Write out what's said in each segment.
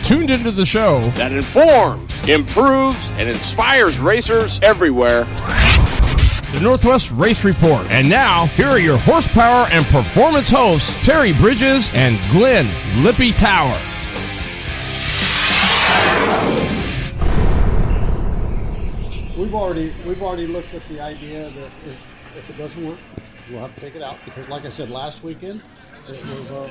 tuned into the show that informs, improves, and inspires racers everywhere. The Northwest Race Report. And now, here are your horsepower and performance hosts, Terry Bridges and Glenn Lippy Tower. We've already looked at the idea that if it doesn't work, we'll have to take it out, because like I said, last weekend, it was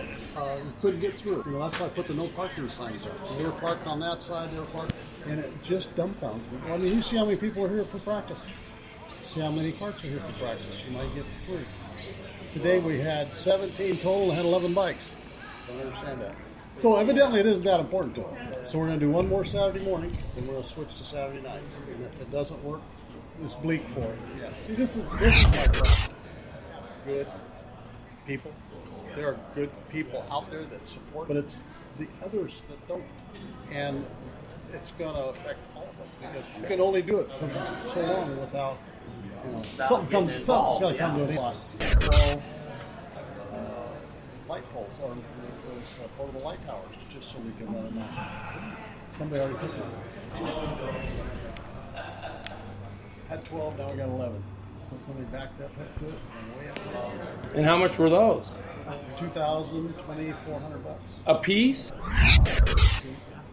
you couldn't get through. You know, that's why I put the no parking signs up. They were parked on that side, they were parked, and it just dumbfounds me. Well, I mean, you see how many people are here for practice. See how many carts are here for practice. You might get 3. Today we had 17 total and had 11 bikes. Don't understand that. So evidently it isn't that important to them. So we're going to do one more Saturday morning, and we're going to switch to Saturday nights. And if it doesn't work, it's bleak for it. Yeah. See, this is my problem. Good people. There are good people out there that support, but it's the others that don't. And it's going to affect all of us, because you can only do it for so long without, you know, something's got to come to a lot. So, light poles or those portable light towers, just so we can run them out. Somebody already took one. Had 12, now we got 11. So somebody backed up to it and way up. And how much were those? $2,000, $2,400 a piece.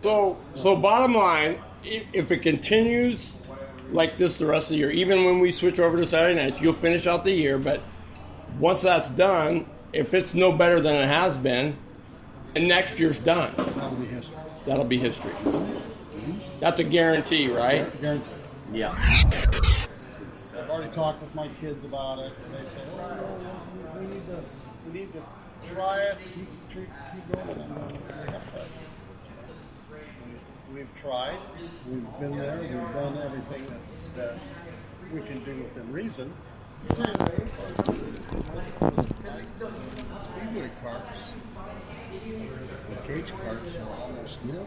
So bottom line, if it continues like this the rest of the year, even when we switch over to Saturday nights, you'll finish out the year. But once that's done, if it's no better than it has been, and next year's done, that'll be history. That'll be history. That's a guarantee, right? Guarantee. Yeah. I've already talked with my kids about it, and they say, "Well, we need to try it, keep going." And I'm going, we have tried. We've tried. We've been there. We've done everything that we can do within reason. Speedway carts, the cage carts are almost nil.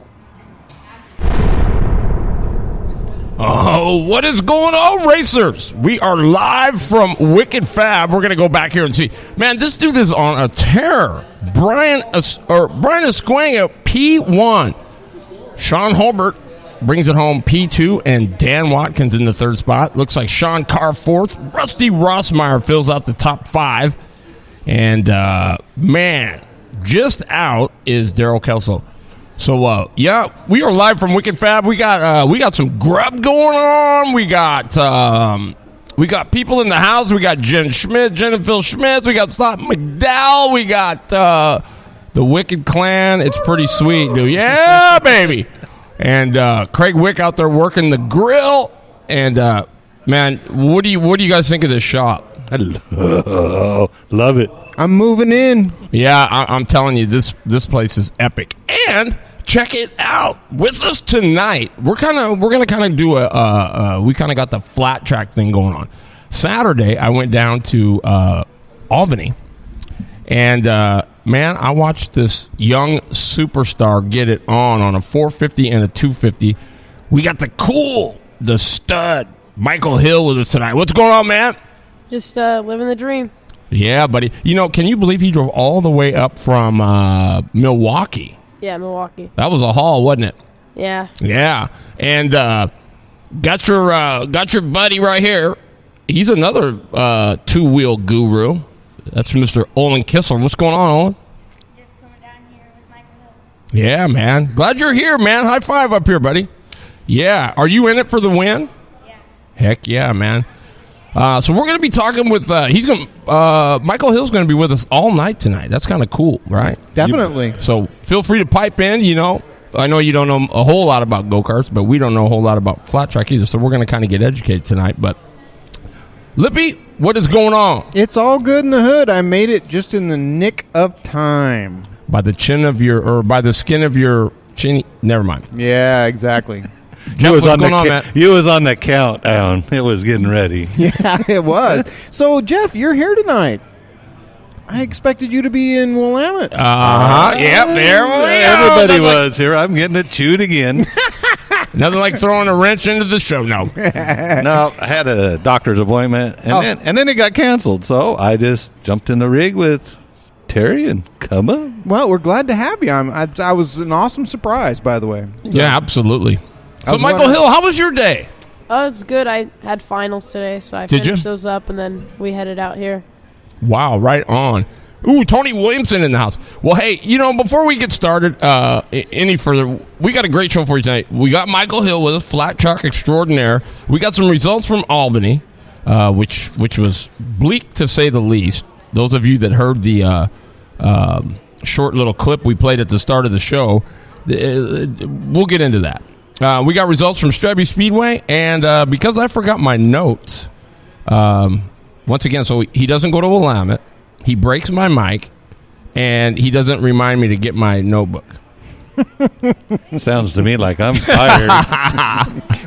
Oh, what is going on, racers? We are live from Wicked Fab. We're going to go back here and see. Man, this dude is on a tear. Brian Esquanga, P1. Sean Holbert brings it home, P2, and Dan Watkins in the third spot. Looks like Sean Carr fourth. Rusty Rossmeyer fills out the top 5. And, man, just out is Daryl Kelso. So, yeah, we are live from Wicked Fab. We got some grub going on. We got people in the house. We got Jennifer Schmidt. We got Scott McDowell. We got the Wicked Clan. It's pretty sweet, dude. Yeah, baby. And Craig Wick out there working the grill. And man, what do you guys think of this shop? Love it. I'm moving in. Yeah, I'm telling you, this place is epic. And check it out with us tonight. We're gonna kind of do we kind of got the flat track thing going on. Saturday, I went down to Albany, and man, I watched this young superstar get it on a 450 and a 250. We got the stud Michael Hill with us tonight. What's going on, man? Just living the dream. Yeah, buddy. You know, can you believe he drove all the way up from Milwaukee? Yeah, Milwaukee. That was a haul, wasn't it? Yeah. Yeah. And got your buddy right here. He's another two-wheel guru. That's Mr. Olin Kissler. What's going on, Olin? Just coming down here with Michael Hill. Yeah, man. Glad you're here, man. High five up here, buddy. Yeah. Are you in it for the win? Yeah. Heck yeah, man. So we're going to be talking with Michael Hill's going to be with us all night tonight. That's kind of cool, right? Definitely. So feel free to pipe in. You know, I know you don't know a whole lot about go-karts, but we don't know a whole lot about flat track either. So we're going to kind of get educated tonight. But Lippy, what is going on? It's all good in the hood. I made it just in the nick of time. By the skin of your chin. Never mind. Yeah, exactly. You was on the countdown. It was getting ready. Yeah, it was. So, Jeff, you're here tonight. I expected you to be in Willamette. Yep, there we go. Everybody was here. I'm getting it chewed again. Nothing like throwing a wrench into the show. No. No, I had a doctor's appointment, and then it got canceled. So I just jumped in the rig with Terry, and come on. Well, we're glad to have you. I was an awesome surprise, by the way. Yeah, absolutely. So, Michael Hill, how was your day? Oh, it's good. I had finals today, so I finished those up, and then we headed out here. Wow, right on. Ooh, Tony Williamson in the house. Well, hey, before we get started any further, we got a great show for you tonight. We got Michael Hill with us, Flat Chalk Extraordinaire. We got some results from Albany, which was bleak to say the least. Those of you that heard the short little clip we played at the start of the show, we'll get into that. We got results from Streby Speedway, and because I forgot my notes, once again, so he doesn't go to Willamette. He breaks my mic, and he doesn't remind me to get my notebook. Sounds to me like I'm fired.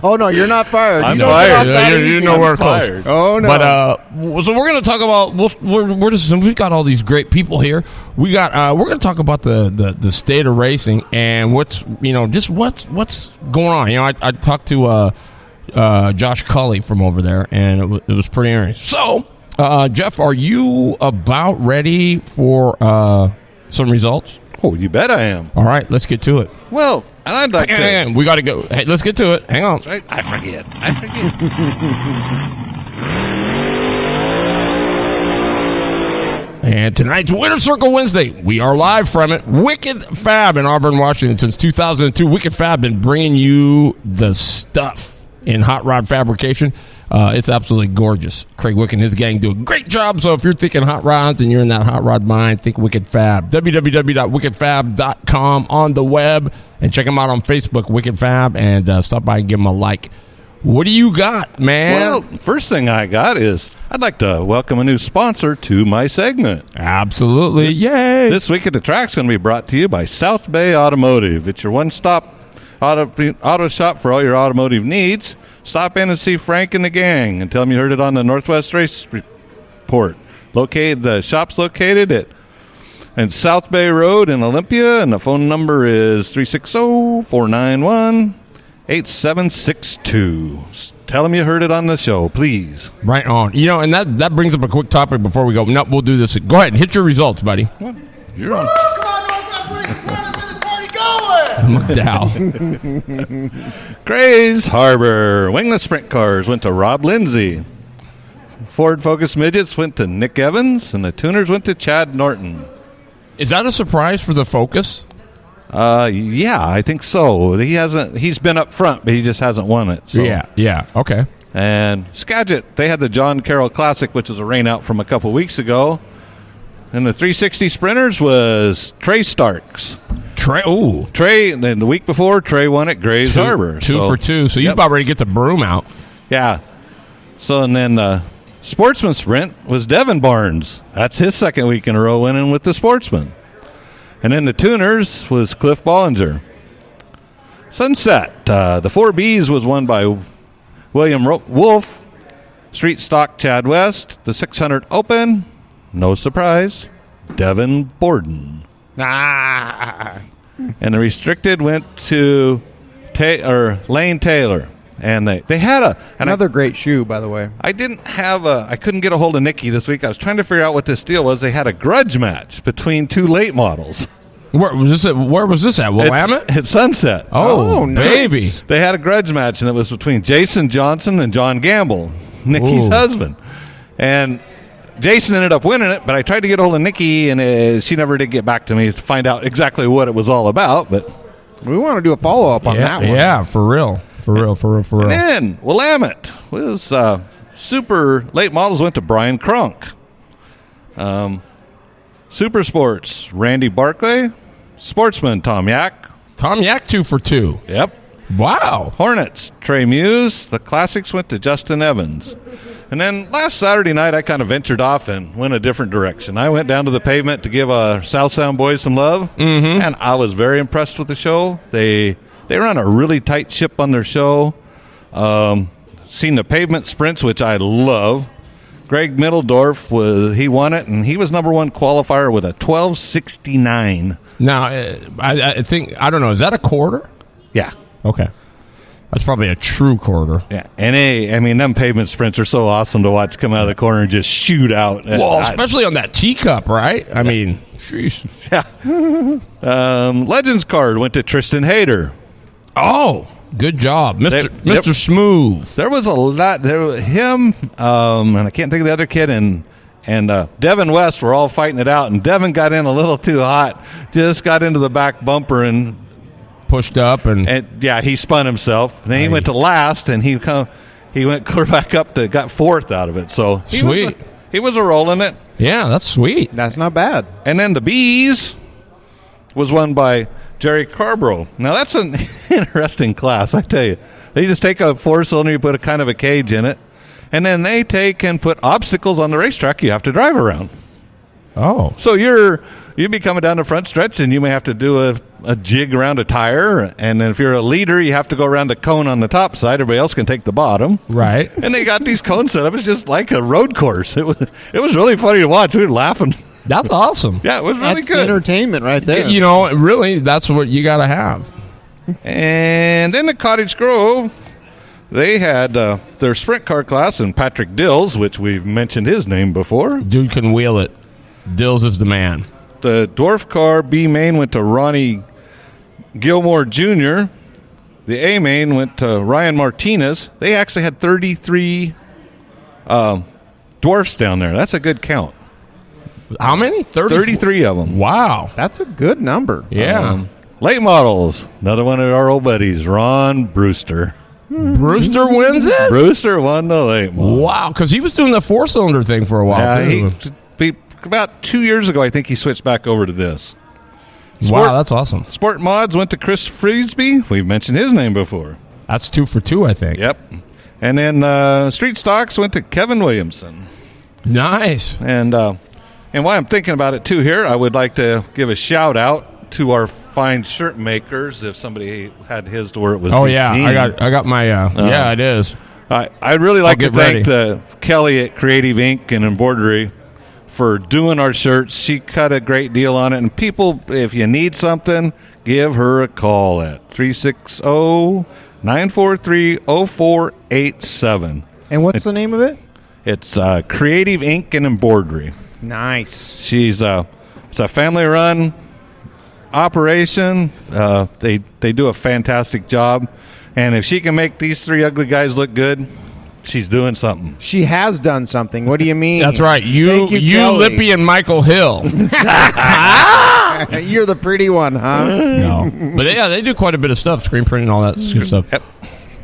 Oh, no, you're not fired. I'm fired. You're nowhere close. Oh, no. But so we're going to talk about. We got all these great people here. We're going to talk about the state of racing and what's going on. I talked to Josh Cully from over there, and it was pretty interesting. So. Jeff, are you about ready for some results? Oh, you bet I am. All right, let's get to it. Well, and I'd like Hang on. We got to go. Hey, let's get to it. Hang on. I forget. And tonight's Winter Circle Wednesday. We are live from it. Wicked Fab in Auburn, Washington. Since 2002, Wicked Fab been bringing you the stuff in hot rod fabrication. It's absolutely gorgeous. Craig Wick and his gang do a great job. So if you're thinking hot rods and you're in that hot rod mind, think Wicked Fab. www.wickedfab.com on the web. And check them out on Facebook, Wicked Fab, and stop by and give them a like. What do you got, man? Well, first thing I got is I'd like to welcome a new sponsor to my segment. Absolutely. Yay. This week at the track's going to be brought to you by South Bay Automotive. It's your one-stop auto shop for all your automotive needs. Stop in and see Frank and the gang and tell them you heard it on the Northwest Race Report. The shop's located at South Bay Road in Olympia, and the phone number is 360-491-8762. Tell them you heard it on the show, please. Right on. And that brings up a quick topic before we go. No, we'll do this. Go ahead and hit your results, buddy. Well, you're on. McDowell. Grays Harbor Wingless Sprint Cars went to Rob Lindsay. Ford Focus Midgets went to Nick Evans, and the Tuners went to Chad Norton. Is that a surprise for the Focus? Yeah, I think so. He's been up front, but he just hasn't won it. So. Yeah, okay. And Skagit, they had the John Carroll Classic, which was a rain out from a couple weeks ago. And the 360 Sprinters was Trey Starks. Trey, and then the week before, Trey won at Grays Harbor. Two for two. So you're about ready to get the broom out. Yeah. So, and then the Sportsman Sprint was Devin Barnes. That's his second week in a row winning with the Sportsman. And then the Tuners was Cliff Bollinger. Sunset, the 4Bs was won by William Wolf. Street Stock, Chad West. The 600 Open, no surprise, Devin Borden. And the restricted went to Lane Taylor. And they had another great shoe, by the way. I couldn't get a hold of Nikki this week. I was trying to figure out what this deal was. They had a grudge match between two late models. Where was this at? Willamette? At Sunset. Oh, baby. They had a grudge match, and it was between Jason Johnson and John Gamble, Nikki's husband. And Jason ended up winning it, but I tried to get a hold of Nikki, and she never did get back to me to find out exactly what it was all about. But we want to do a follow-up on that one. Yeah, for real. And then Willamette was super late models went to Brian Cronk. Super Sports, Randy Barclay. Sportsman, Tom Yak. Tom Yak 2 for 2. Yep. Wow. Hornets, Trey Muse. The Classics went to Justin Evans. And then last Saturday night, I kind of ventured off and went a different direction. I went down to the pavement to give South Sound boys some love, and I was very impressed with the show. They run a really tight ship on their show. Seen the pavement sprints, which I love. Greg Middledorf won it, and he was number one qualifier with a 12:69. Now, I think, I don't know, is that a quarter? Yeah. Okay. That's probably a true quarter. Yeah, and them pavement sprints are so awesome to watch come out of the corner and just shoot out. Well, especially on that teacup, right? I mean, jeez. Yeah. Legends card went to Tristan Hayter. Oh, good job, Mr. Smooth. There was a lot. There was him, and I can't think of the other kid, and Devin West were all fighting it out, and Devin got in a little too hot, just got into the back bumper and pushed up, and he spun himself. And then he went to last, and he went clear back up to got fourth out of it. So he was a rolling it. Yeah, that's sweet. That's not bad. And then the Bees was won by Jerry Carborough. Now that's an interesting class, I tell you. They just take a 4-cylinder, you put a kind of a cage in it, and then they take and put obstacles on the racetrack you have to drive around. Oh. So you'd be coming down the front stretch, and you may have to do a jig around a tire, and then if you're a leader, you have to go around the cone on the top side. Everybody else can take the bottom. Right. And they got these cones set up. It's just like a road course. It was really funny to watch. We were laughing. That's awesome. Yeah, it was really That's good. entertainment right there. You know, really, that's what you got to have. And then the Cottage Grove, they had their sprint car class, and Patrick Dills, which we've mentioned his name before. Dude can wheel it. Dills is the man. The dwarf car B main went to Ronnie Gilmore Jr. The A main went to Ryan Martinez. They actually had 33 dwarfs down there. That's a good count. How many? 33 of them. Wow. That's a good number. Yeah. Late models. Another one of our old buddies, Ron Brewster. Brewster wins it? Brewster won the late model. Wow, because he was doing the 4-cylinder thing for a while, too. About 2 years ago, I think he switched back over to this. Wow, that's awesome. Sport Mods went to Chris Frisbee. We've mentioned his name before. That's 2 for 2, I think. Yep. And then Street Stocks went to Kevin Williamson. Nice. And while I'm thinking about it, too, here, I would like to give a shout-out to our fine shirt makers if somebody had his to where it was yeah. I got my, yeah, it is. I'd really like to thank Kelly at Creative Ink and Embroidery for doing our shirts. She cut a great deal on it. And people, if you need something, give her a call at 360-943-0487. And what's the name of it? It's Creative Ink and Embroidery. Nice. She's it's a family-run operation. They do a fantastic job. And if she can make these three ugly guys look good, she's doing something. She has done something. What do you mean? That's right. You Lippy, and Michael Hill. You're the pretty one, huh? No. But yeah, they do quite a bit of stuff, screen printing, all that good stuff. Yep.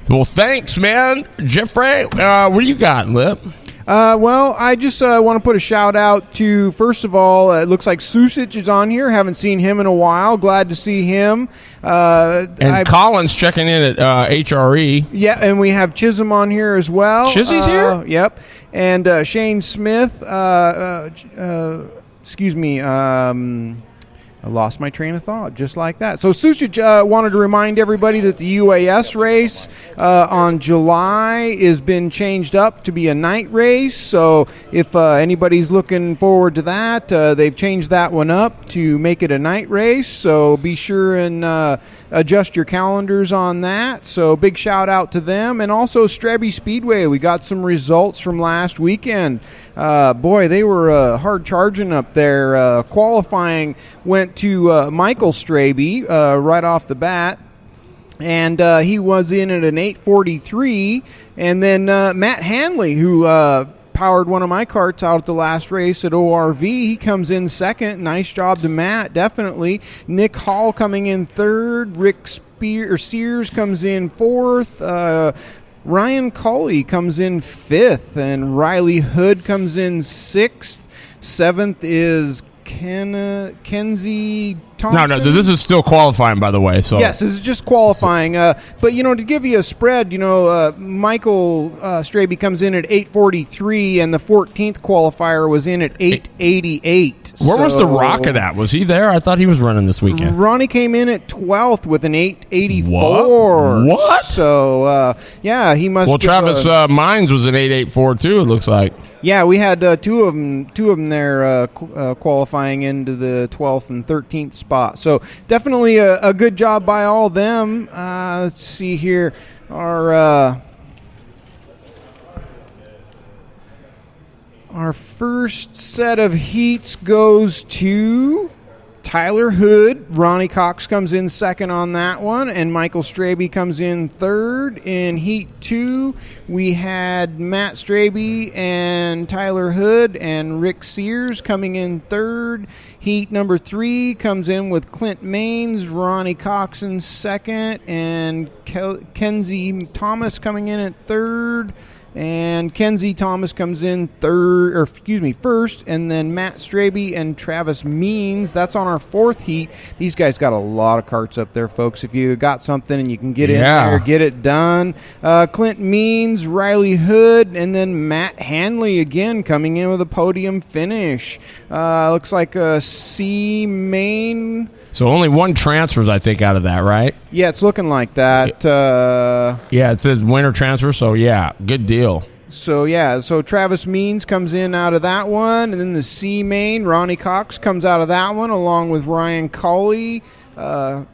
Well, thanks, man. Jeffrey, what do you got, Lip? Well, I just want to put a shout out to, first of all, it looks like Susich is on here. Haven't seen him in a while. Glad to see him. And Colin's checking in at HRE. Yeah, and we have Chisholm on here as well. Chizzy's here? Yep. And Shane Smith, excuse me, I lost my train of thought just like that. So Susich wanted to remind everybody that the UAS race on July has been changed up to be a night race. So if anybody's looking forward to that, they've changed that one up to make it a night race. So be sure and adjust your calendars on that. So big shout out to them. And also Streby Speedway. We got some results from last weekend. Boy, they were hard charging up there. Qualifying went to Michael Streby right off the bat. And he was in at an 8:43. And then Matt Hanley, who powered one of my carts out at the last race at ORV, he comes in second. Nice job to Matt, definitely. Nick Hall coming in third. Rick Sears comes in fourth. Ryan Colley comes in fifth. And Riley Hood comes in sixth. Seventh is Kenzie Thompson. No, this is still qualifying, by the way. So yes, this is just qualifying. But to give you a spread, Michael Streby comes in at 8:43, and the 14th qualifier was in at 8:88. Where was the Rocket at? Was he there? I thought he was running this weekend. Ronnie came in at 12th with an 8:84. What? So yeah, he must. Well, Travis Mines was an 8:84 too. It looks like. Yeah, we had two of them there qualifying into the 12th and 13th spot. So definitely a good job by all of them. Let's see here. Our first set of heats goes to Tyler Hood. Ronnie Cox comes in second on that one, and Michael Streby comes in third. In Heat 2, we had Matt Streby and Tyler Hood and Rick Sears coming in third. Heat number 3 comes in with Clint Maines, Ronnie Cox in second, and Kenzie Thomas coming in at third. And Kenzie Thomas comes in first, and then Matt Streby and Travis Means. That's on our 4th heat. These guys got a lot of carts up there, folks. If you got something and you can get in there, get it done. Clint Means, Riley Hood, and then Matt Hanley again coming in with a podium finish. Looks like a C main. So only one transfers, I think, out of that, right? Yeah, it's looking like that. Yeah, it says winter transfer, so yeah, good deal. So Travis Means comes in out of that one, and then the C main, Ronnie Cox comes out of that one, along with Ryan Colley.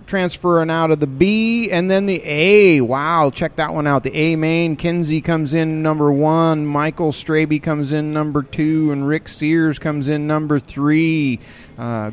Transferring out of the B, and then the A. Wow, check that one out. The A main, Kenzie comes in number 1, Michael Streby comes in number 2, and Rick Sears comes in number 3.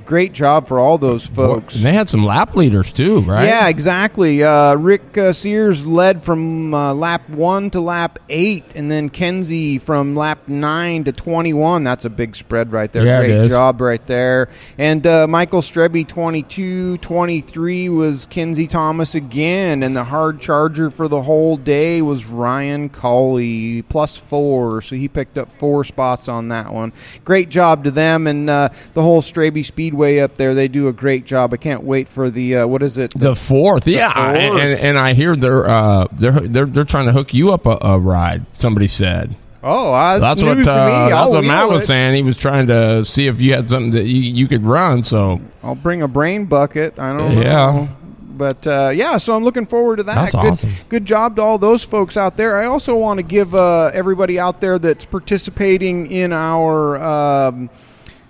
Great job for all those folks. And they had some lap leaders too, right? Yeah, exactly. Rick Sears led from lap 1 to lap 8, and then Kenzie from lap 9 to 21. That's a big spread right there. Yeah, Great job right there. And Michael Streby 22, 23 was Kenzie Thomas again, and the hard charger for the whole day was Ryan Colley, +4, so he picked up 4 spots on that one. Great job to them, and the whole Streby Speedway up there, they do a great job. I can't wait for the what is it? The 4th, yeah. 4th. And I hear they're trying to hook you up a ride. Somebody said. Oh, that's what Matt was saying. He was trying to see if you had something that you could run. So I'll bring a brain bucket. I don't know. Yeah. But, so I'm looking forward to that. That's awesome. Good job to all those folks out there. I also want to give everybody out there that's participating in our,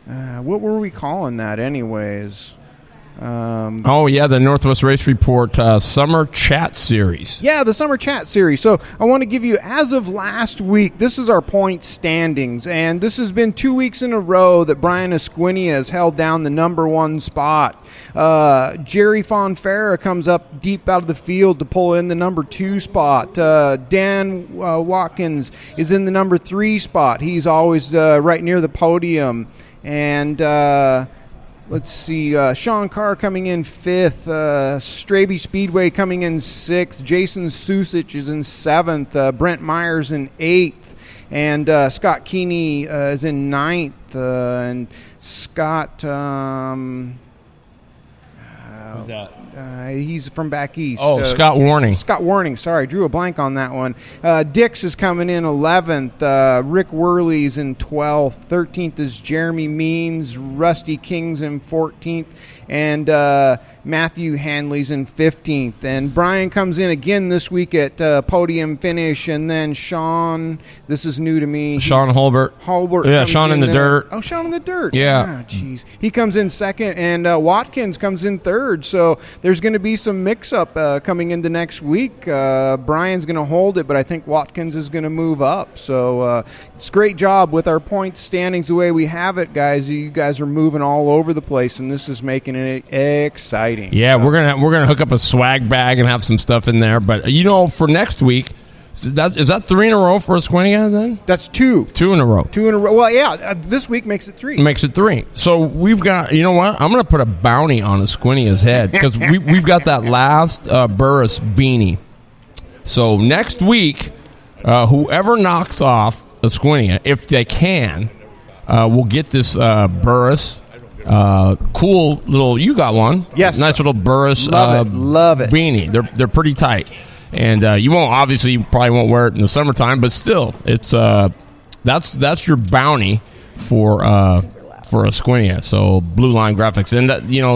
what were we calling that anyways? The Northwest Race Report Summer Chat Series. Yeah, the Summer Chat Series. So I want to give you, as of last week, this is our point standings, and this has been 2 weeks in a row that Brian Esquinia has held down the number 1 spot. Jerry Fonfera comes up deep out of the field to pull in the number 2 spot. Dan Watkins is in the number 3 spot. He's always right near the podium. And let's see, Sean Carr coming in 5th, Streby Speedway coming in 6th, Jason Susich is in 7th, Brent Myers in 8th, and Scott Keeney is in 9th, and Scott, who's that? He's from back east. Oh, Scott Warning. Scott Warning, sorry. Drew a blank on that one. Dix is coming in 11th. Rick Worley's in 12th. 13th is Jeremy Means. Rusty King's in 14th. And Matthew Hanley's in 15th. And Brian comes in again this week at podium finish. And then Sean, this is new to me. Sean Hulbert. Yeah, Sean in the dirt. Oh, Sean in the dirt. Yeah. Jeez. He comes in second, and Watkins comes in third. So there's going to be some mix-up coming into next week. Brian's going to hold it, but I think Watkins is going to move up. So it's a great job with our point standings the way we have it, guys. You guys are moving all over the place, and this is making it exciting. Yeah, we're gonna hook up a swag bag and have some stuff in there. But for next week, is that 3 in a row for Esquinia then? That's 2. 2 in a row. 2 in a row. Well, yeah, this week makes it 3. Makes it 3. So we've got, you know what? I'm going to put a bounty on Esquinia's head because we've got that last Burris beanie. So next week, whoever knocks off Esquinia, if they can, will get this Burris. Cool little. You got one? Yes. Nice little Burris. Love it. Beanie. They're pretty tight, and you probably won't wear it in the summertime, but still, it's that's your bounty for Esquinia. So Blue Line Graphics, and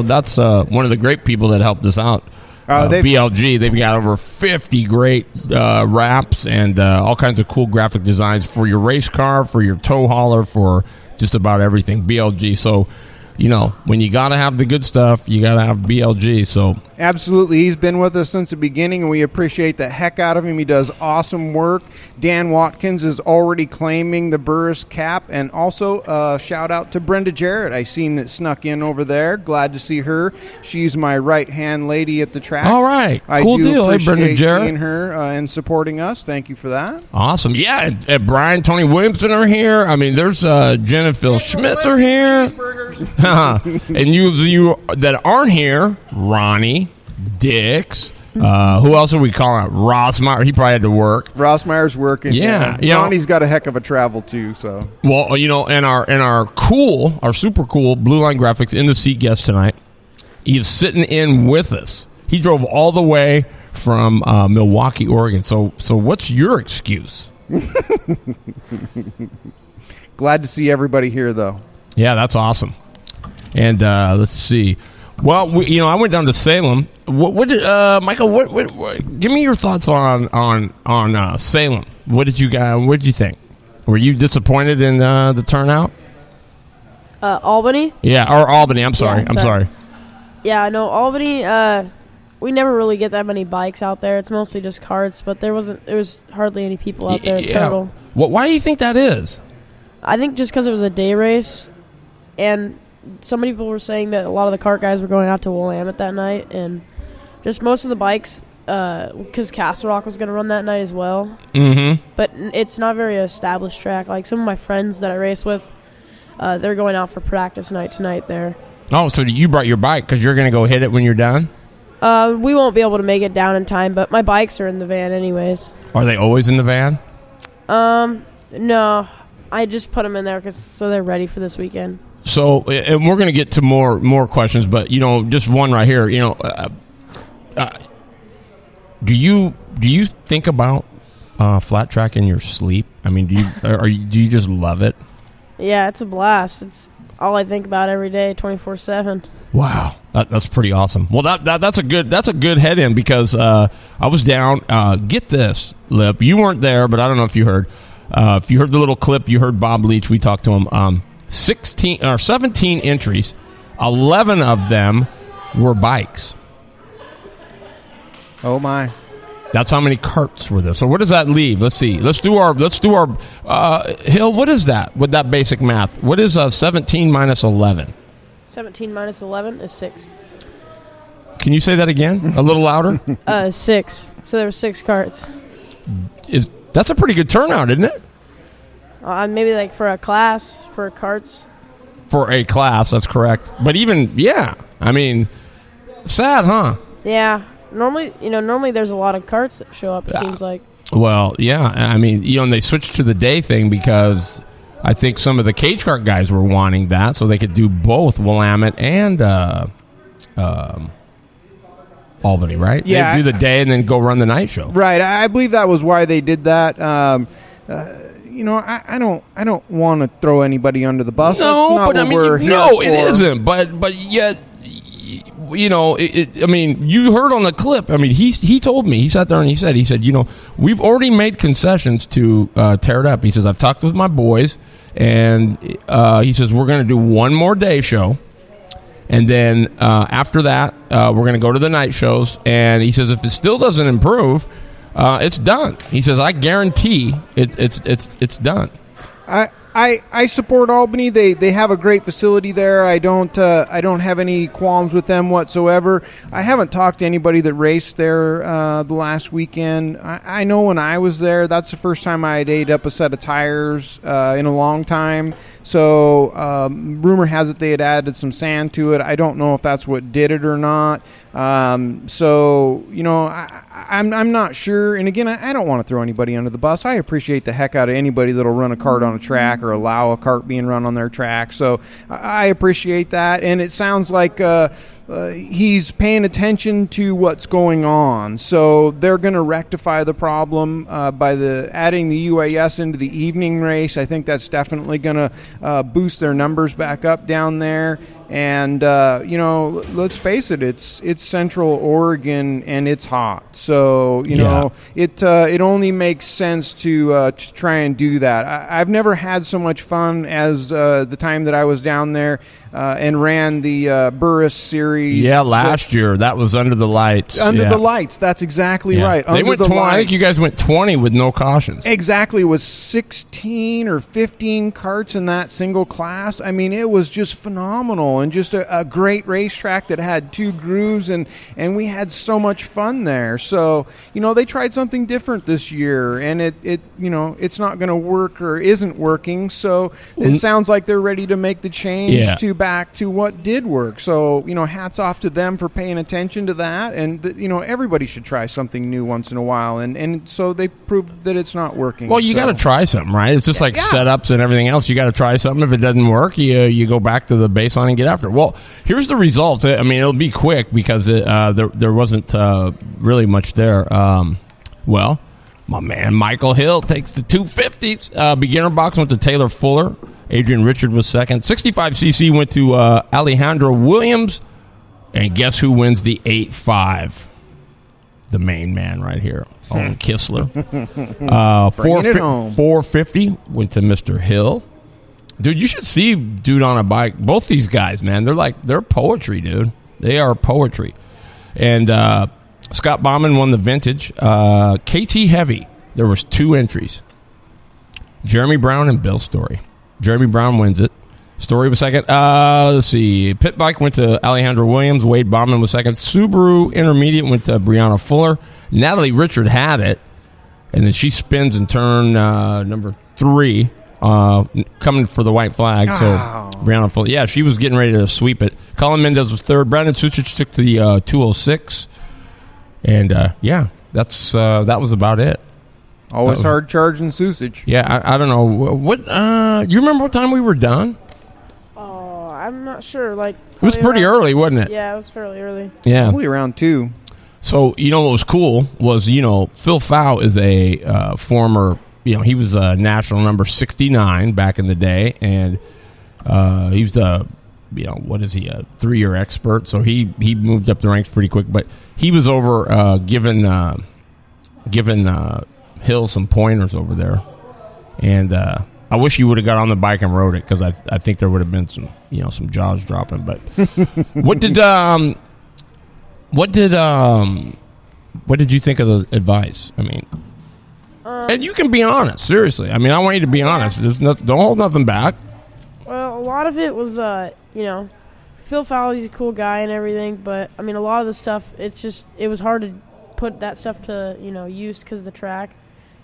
that's one of the great people that helped us out BLG. They've got over 50 great wraps and all kinds of cool graphic designs for your race car, for your tow hauler, for just about everything. BLG. So, when you got to have the good stuff, you got to have BLG. So absolutely. He's been with us since the beginning, and we appreciate the heck out of him. He does awesome work. Dan Watkins is already claiming the Burris cap. And also shout out to Brenda Jarrett. I seen that snuck in over there. Glad to see her. She's my right-hand lady at the track. All right. I cool do deal. Hey, Brenda Jarrett. Seeing her and supporting us. Thank you for that. Awesome. Yeah, and Brian, Tony Williamson are here. I mean, there's Jen and Phil Schmitz are here. And you that aren't here, Ronnie, Dix, who else are we calling out? Rossmeyer. He probably had to work. Rossmeyer's working. Yeah. Ronnie's got a heck of a travel too. So well, and our super cool Blue Line Graphics in the seat guest tonight. He's sitting in with us. He drove all the way from Milwaukee, Oregon. So what's your excuse? Glad to see everybody here, though. Yeah, that's awesome. And let's see. Well, I went down to Salem. What did Michael? What? Give me your thoughts on Salem. What did you think? Were you disappointed in the turnout? Albany. Yeah, or Albany. I'm sorry. Yeah, I'm sorry. Yeah, no, Albany. We never really get that many bikes out there. It's mostly just carts, but there was hardly any people out there total. Why do you think that is? I think just because it was a day race, and some people were saying that a lot of the kart guys were going out to Willamette that night, and just most of the bikes, because Castle Rock was going to run that night as well. Mm-hmm. But it's not a very established track. Like some of my friends that I race with, they're going out for practice night tonight there. Oh, so you brought your bike because you're going to go hit it when you're done? We won't be able to make it down in time, but my bikes are in the van anyways. Are they always in the van? No. I just put them in there so they're ready for this weekend. So, and we're going to get to more questions, but just one right here. Do you think about flat track in your sleep? I mean, do you just love it? Yeah, it's a blast. It's all I think about every day, 24/7. Wow, that's pretty awesome. Well, that's a good head in because I was down. Get this, Lip. You weren't there, but I don't know if you heard. If you heard the little clip, you heard Bob Leach. We talked to him. 17 entries, 11 of them were bikes. Oh my! That's how many carts were there. So what does that leave? Let's see. Let's do our Hill. What is that? With that basic math, what is 17 minus 11? 17 minus 11 is 6. Can you say that again? A little louder. 6. So there were 6 carts. That's a pretty good turnout, isn't it? Maybe like for a class, for carts. For a class, that's correct. But even, yeah, I mean, sad, huh? Yeah. Normally there's a lot of carts that show up, it seems like. Well, yeah. I mean, and they switched to the day thing because I think some of the cage kart guys were wanting that so they could do both Willamette and Albany, right? Yeah. They'd do the day and then go run the night show. Right. I believe that was why they did that. I don't want to throw anybody under the bus. No, That's not but what I mean, we're here no, for. it isn't. But yet, I mean, you heard on the clip. I mean, he told me, he sat there and he said, we've already made concessions to tear it up. He says, I've talked with my boys, and he says we're going to do one more day show. And then after that, we're going to go to the night shows. And he says if it still doesn't improve, it's done. He says I guarantee it's done. I support Albany. They have a great facility there. I don't have any qualms with them whatsoever. I haven't talked to anybody that raced there the last weekend. I know when I was there, that's the first time I had ate up a set of tires in a long time. So rumor has it they had added some sand to it. I don't know if that's what did it or not. I'm not sure. And again, I don't want to throw anybody under the bus. I appreciate the heck out of anybody that'll run a kart on a track or allow a kart being run on their track. So I appreciate that. And it sounds like he's paying attention to what's going on. So they're going to rectify the problem by adding the UAS into the evening race. I think that's definitely going to boost their numbers back up down there. And let's face it, it's Central Oregon and it's hot. So it only makes sense to try and do that. I've never had so much fun as the time that I was down there and ran the Burris series. Yeah, last year that was under the lights. Under the lights, that's exactly right. They went 20. I think you guys went 20 with no cautions. Exactly, it was 16 or 15 karts in that single class. I mean, it was just phenomenal. And just a great racetrack that had 2 grooves, and we had so much fun there. So, they tried something different this year, and it's not going to work or isn't working. So it sounds like they're ready to make the change to back to what did work. So, hats off to them for paying attention to that. And, everybody should try something new once in a while. And so they proved that it's not working. Well, you got to try something, right? It's just like setups and everything else. You got to try something. If it doesn't work, you go back to the baseline and get after it. Well, here's the results. I mean, it'll be quick because there wasn't really much there. My man Michael Hill takes the 250s. Beginner box went to Taylor Fuller. Adrian Richard was second. 65cc went to Alejandro Williams. And guess who wins the 8.5? The main man right here, Olin Kissler. 450 went to Mr. Hill. Dude, you should see dude on a bike. Both these guys, man, they're poetry, dude. They are poetry. And Scott Bauman won the vintage. KT Heavy, there was 2 entries. Jeremy Brown and Bill Story. Jeremy Brown wins it. Story was second. Let's see. Pit bike went to Alejandro Williams. Wade Bauman was second. Subaru Intermediate went to Brianna Fuller. Natalie Richard had it. And then she spins in turn number 3. Coming for the white flag. So Brianna Fuller. Yeah, she was getting ready to sweep it. Colin Mendez was third. Brandon Sucic took the 206. And that's that was about it. Always hard charging Sucic. Yeah, I don't know. What you remember what time we were done? Oh, I'm not sure. Like it was pretty early, wasn't it? Yeah, it was fairly early. Yeah. Probably around 2. So, what was cool was, Phil Fow is a former, he was a national number 69 back in the day, and he was a 3-year expert, so he moved up the ranks pretty quick, but he was over giving Hill some pointers over there, and I wish you would have got on the bike and rode it, because I think there would have been some some jaws dropping. But what did you think of the advice? I mean, and you can be honest, seriously. I mean, I want you to be honest. Don't hold nothing back. Well, a lot of it was Phil Fowler's a cool guy and everything, but I mean, a lot of the stuff, it was hard to put that stuff to use because of the track,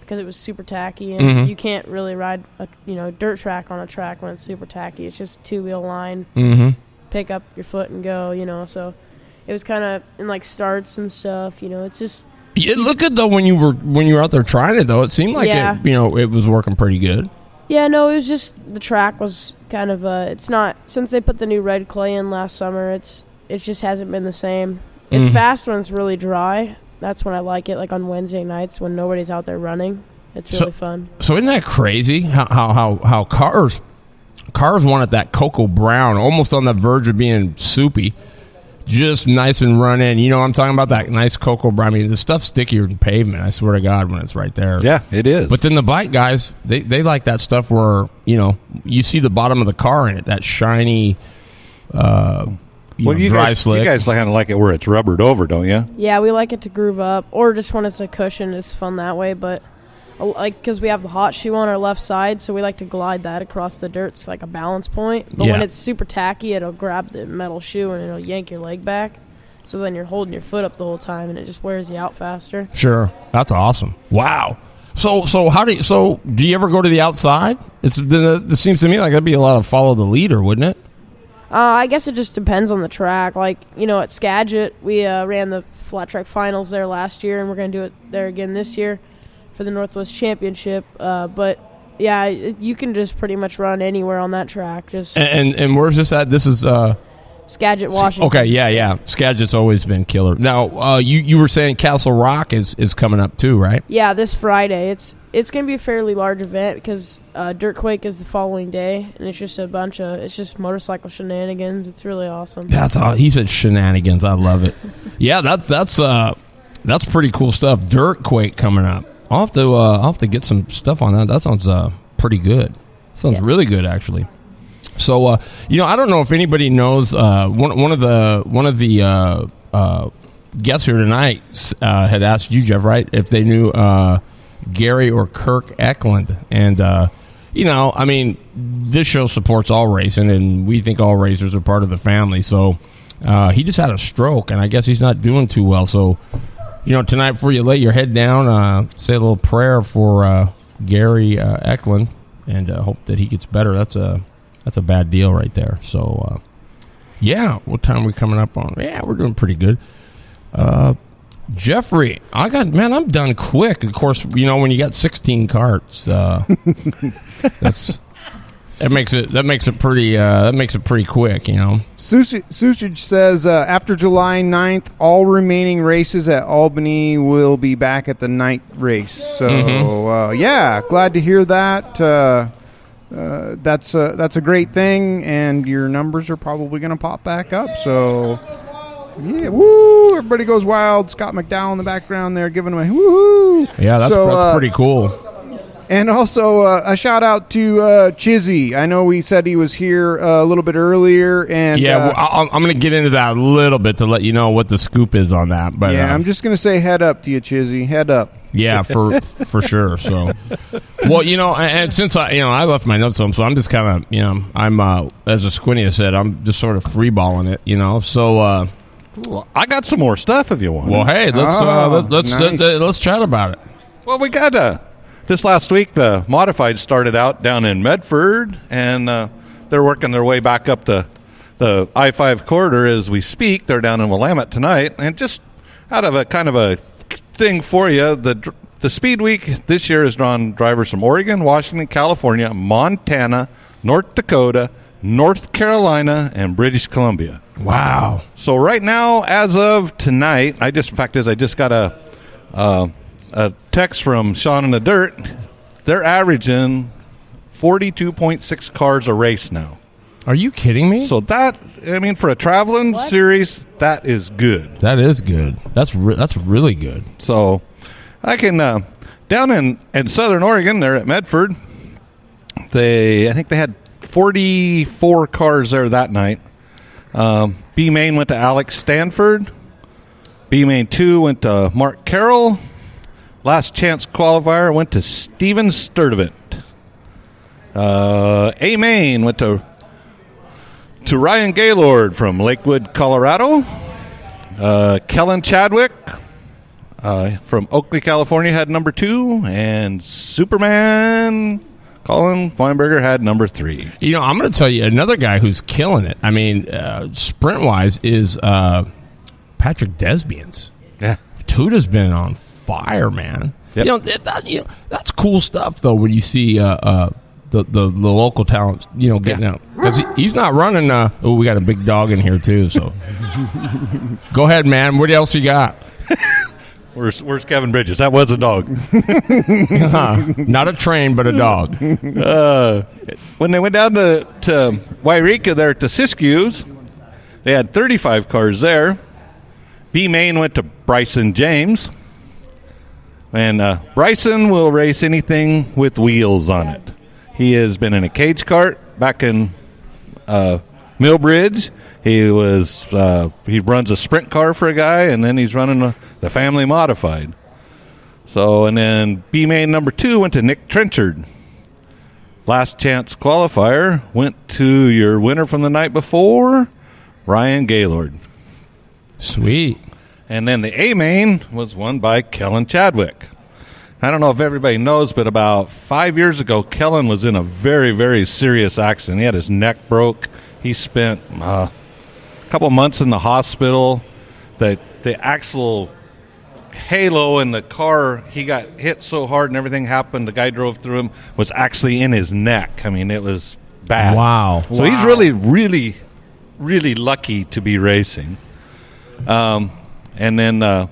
because it was super tacky, and you can't really ride a dirt track on a track when it's super tacky. It's just 2-wheel line, pick up your foot and go. So it was kind of in like starts and stuff. It's just. It looked good though when you were out there trying it though. It seemed like it was working pretty good. Yeah, no, it was just the track was kind of it's not, since they put the new red clay in last summer. It just hasn't been the same. It's fast when it's really dry. That's when I like it, like on Wednesday nights when nobody's out there running. It's really fun. So isn't that crazy how cars wanted that cocoa brown, almost on the verge of being soupy, just nice and running. I'm talking about that nice cocoa brown. I mean, the stuff's stickier than pavement, I swear to God, when it's right there. Yeah, it is. But then the bike guys, they like that stuff where, you see the bottom of the car in it, that shiny dry slick. You guys kind of like it where it's rubbered over, don't you? Yeah, we like it to groove up, or just when it's a cushion, it's fun that way. But because we have the hot shoe on our left side, so we like to glide that across the dirt. It's like a balance point. But when it's super tacky, it'll grab the metal shoe and it'll yank your leg back. So then you're holding your foot up the whole time, and it just wears you out faster. Sure, that's awesome. Wow. So do you ever go to the outside? It seems to me like that'd be a lot of follow the leader, wouldn't it? I guess it just depends on the track. Like, at Skagit, we ran the flat track finals there last year, and we're going to do it there again this year for the Northwest Championship. But, yeah, you can just pretty much run anywhere on that track. And where's this at? This is Skagit, Washington. Okay, yeah. Skagit's always been killer. Now, you were saying Castle Rock is coming up too, right? Yeah, this Friday. it's going to be a fairly large event because Dirt Quake is the following day, and it's just it's just motorcycle shenanigans. It's really awesome. That's all. He said shenanigans. I love it. Yeah, that's pretty cool stuff. Dirt Quake coming up. I'll have to get some stuff on that. That sounds pretty good. Sounds really good, actually. So I don't know if anybody knows one of the guests here tonight had asked you, Jeff, right, if they knew Gary or Kirk Eklund. And, this show supports all racing, and we think all racers are part of the family. So he just had a stroke, and I guess he's not doing too well. So, tonight before you lay your head down, say a little prayer for Gary Eklund and hope that he gets better. That's a bad deal right there. So, what time are we coming up on? Yeah, we're doing pretty good. Jeffrey, I'm done quick. Of course, when you got 16 carts, that makes it pretty quick, Susage says after July 9th, all remaining races at Albany will be back at the night race. So glad to hear that. That's a great thing, and your numbers are probably going to pop back up. So. Yeah, woo! Everybody goes wild. Scott McDowell in the background there giving away woo! Yeah, that's pretty cool. And also a shout out to Chizzy. I know we said he was here a little bit earlier, and I'm going to get into that a little bit to let you know what the scoop is on that. But I'm just going to say head up to you, Chizzy. Head up. Yeah, for sure. So, and since I left my notes home, so I'm just kind of I'm as Esquinia said, I'm just sort of freeballing it, So. Well, I got some more stuff if you want. Well, hey, let's chat about it. Well, we got this last week. The modifieds started out down in Medford, and they're working their way back up the I-5 corridor as we speak. They're down in Willamette tonight, and just out of a kind of a thing for you, the Speed Week this year has drawn drivers from Oregon, Washington, California, Montana, North Dakota, North Carolina, and British Columbia. Wow. So right now, as of tonight, I just got a text from Sean in the Dirt. They're averaging 42.6 cars a race now. Are you kidding me? So that, for a traveling series, that is good. That is good. That's really good. So I can, down in Southern Oregon, they're at Medford. I think they had 44 cars there that night. B Main went to Alex Stanford. B Main 2 went to Mark Carroll. Last chance qualifier went to Steven Sturdivant. A Main went to Ryan Gaylord from Lakewood, Colorado. Kellen Chadwick from Oakley, California had number 2, and Superman Colin Feinberger had number 3. I'm going to tell you another guy who's killing it. Sprint-wise is Patrick Desbians. Yeah. Tuda's been on fire, man. Yep. That's cool stuff, though, when you see the local talents, getting out. Because he's not running. We got a big dog in here, too, so. Go ahead, man. What else you got? Where's Kevin Bridges? That was a dog. Not a train, but a dog. When they went down to Wairika there to Siskiyou's, they had 35 cars there. B Main went to Bryson James. And Bryson will race anything with wheels on it. He has been in a cage cart back in Millbridge. He runs a sprint car for a guy, and then he's running the family modified. So, and then B Main number 2 went to Nick Trenchard. Last chance qualifier went to your winner from the night before, Ryan Gaylord. Sweet. And then the A Main was won by Kellen Chadwick. I don't know if everybody knows, but about 5 years ago, Kellen was in a very, very serious accident. He had his neck broke. He spent a couple months in the hospital. The axle halo in the car, he got hit so hard and everything happened. The guy drove through him, was actually in his neck. It was bad. Wow. So he's really, really, really lucky to be racing. And then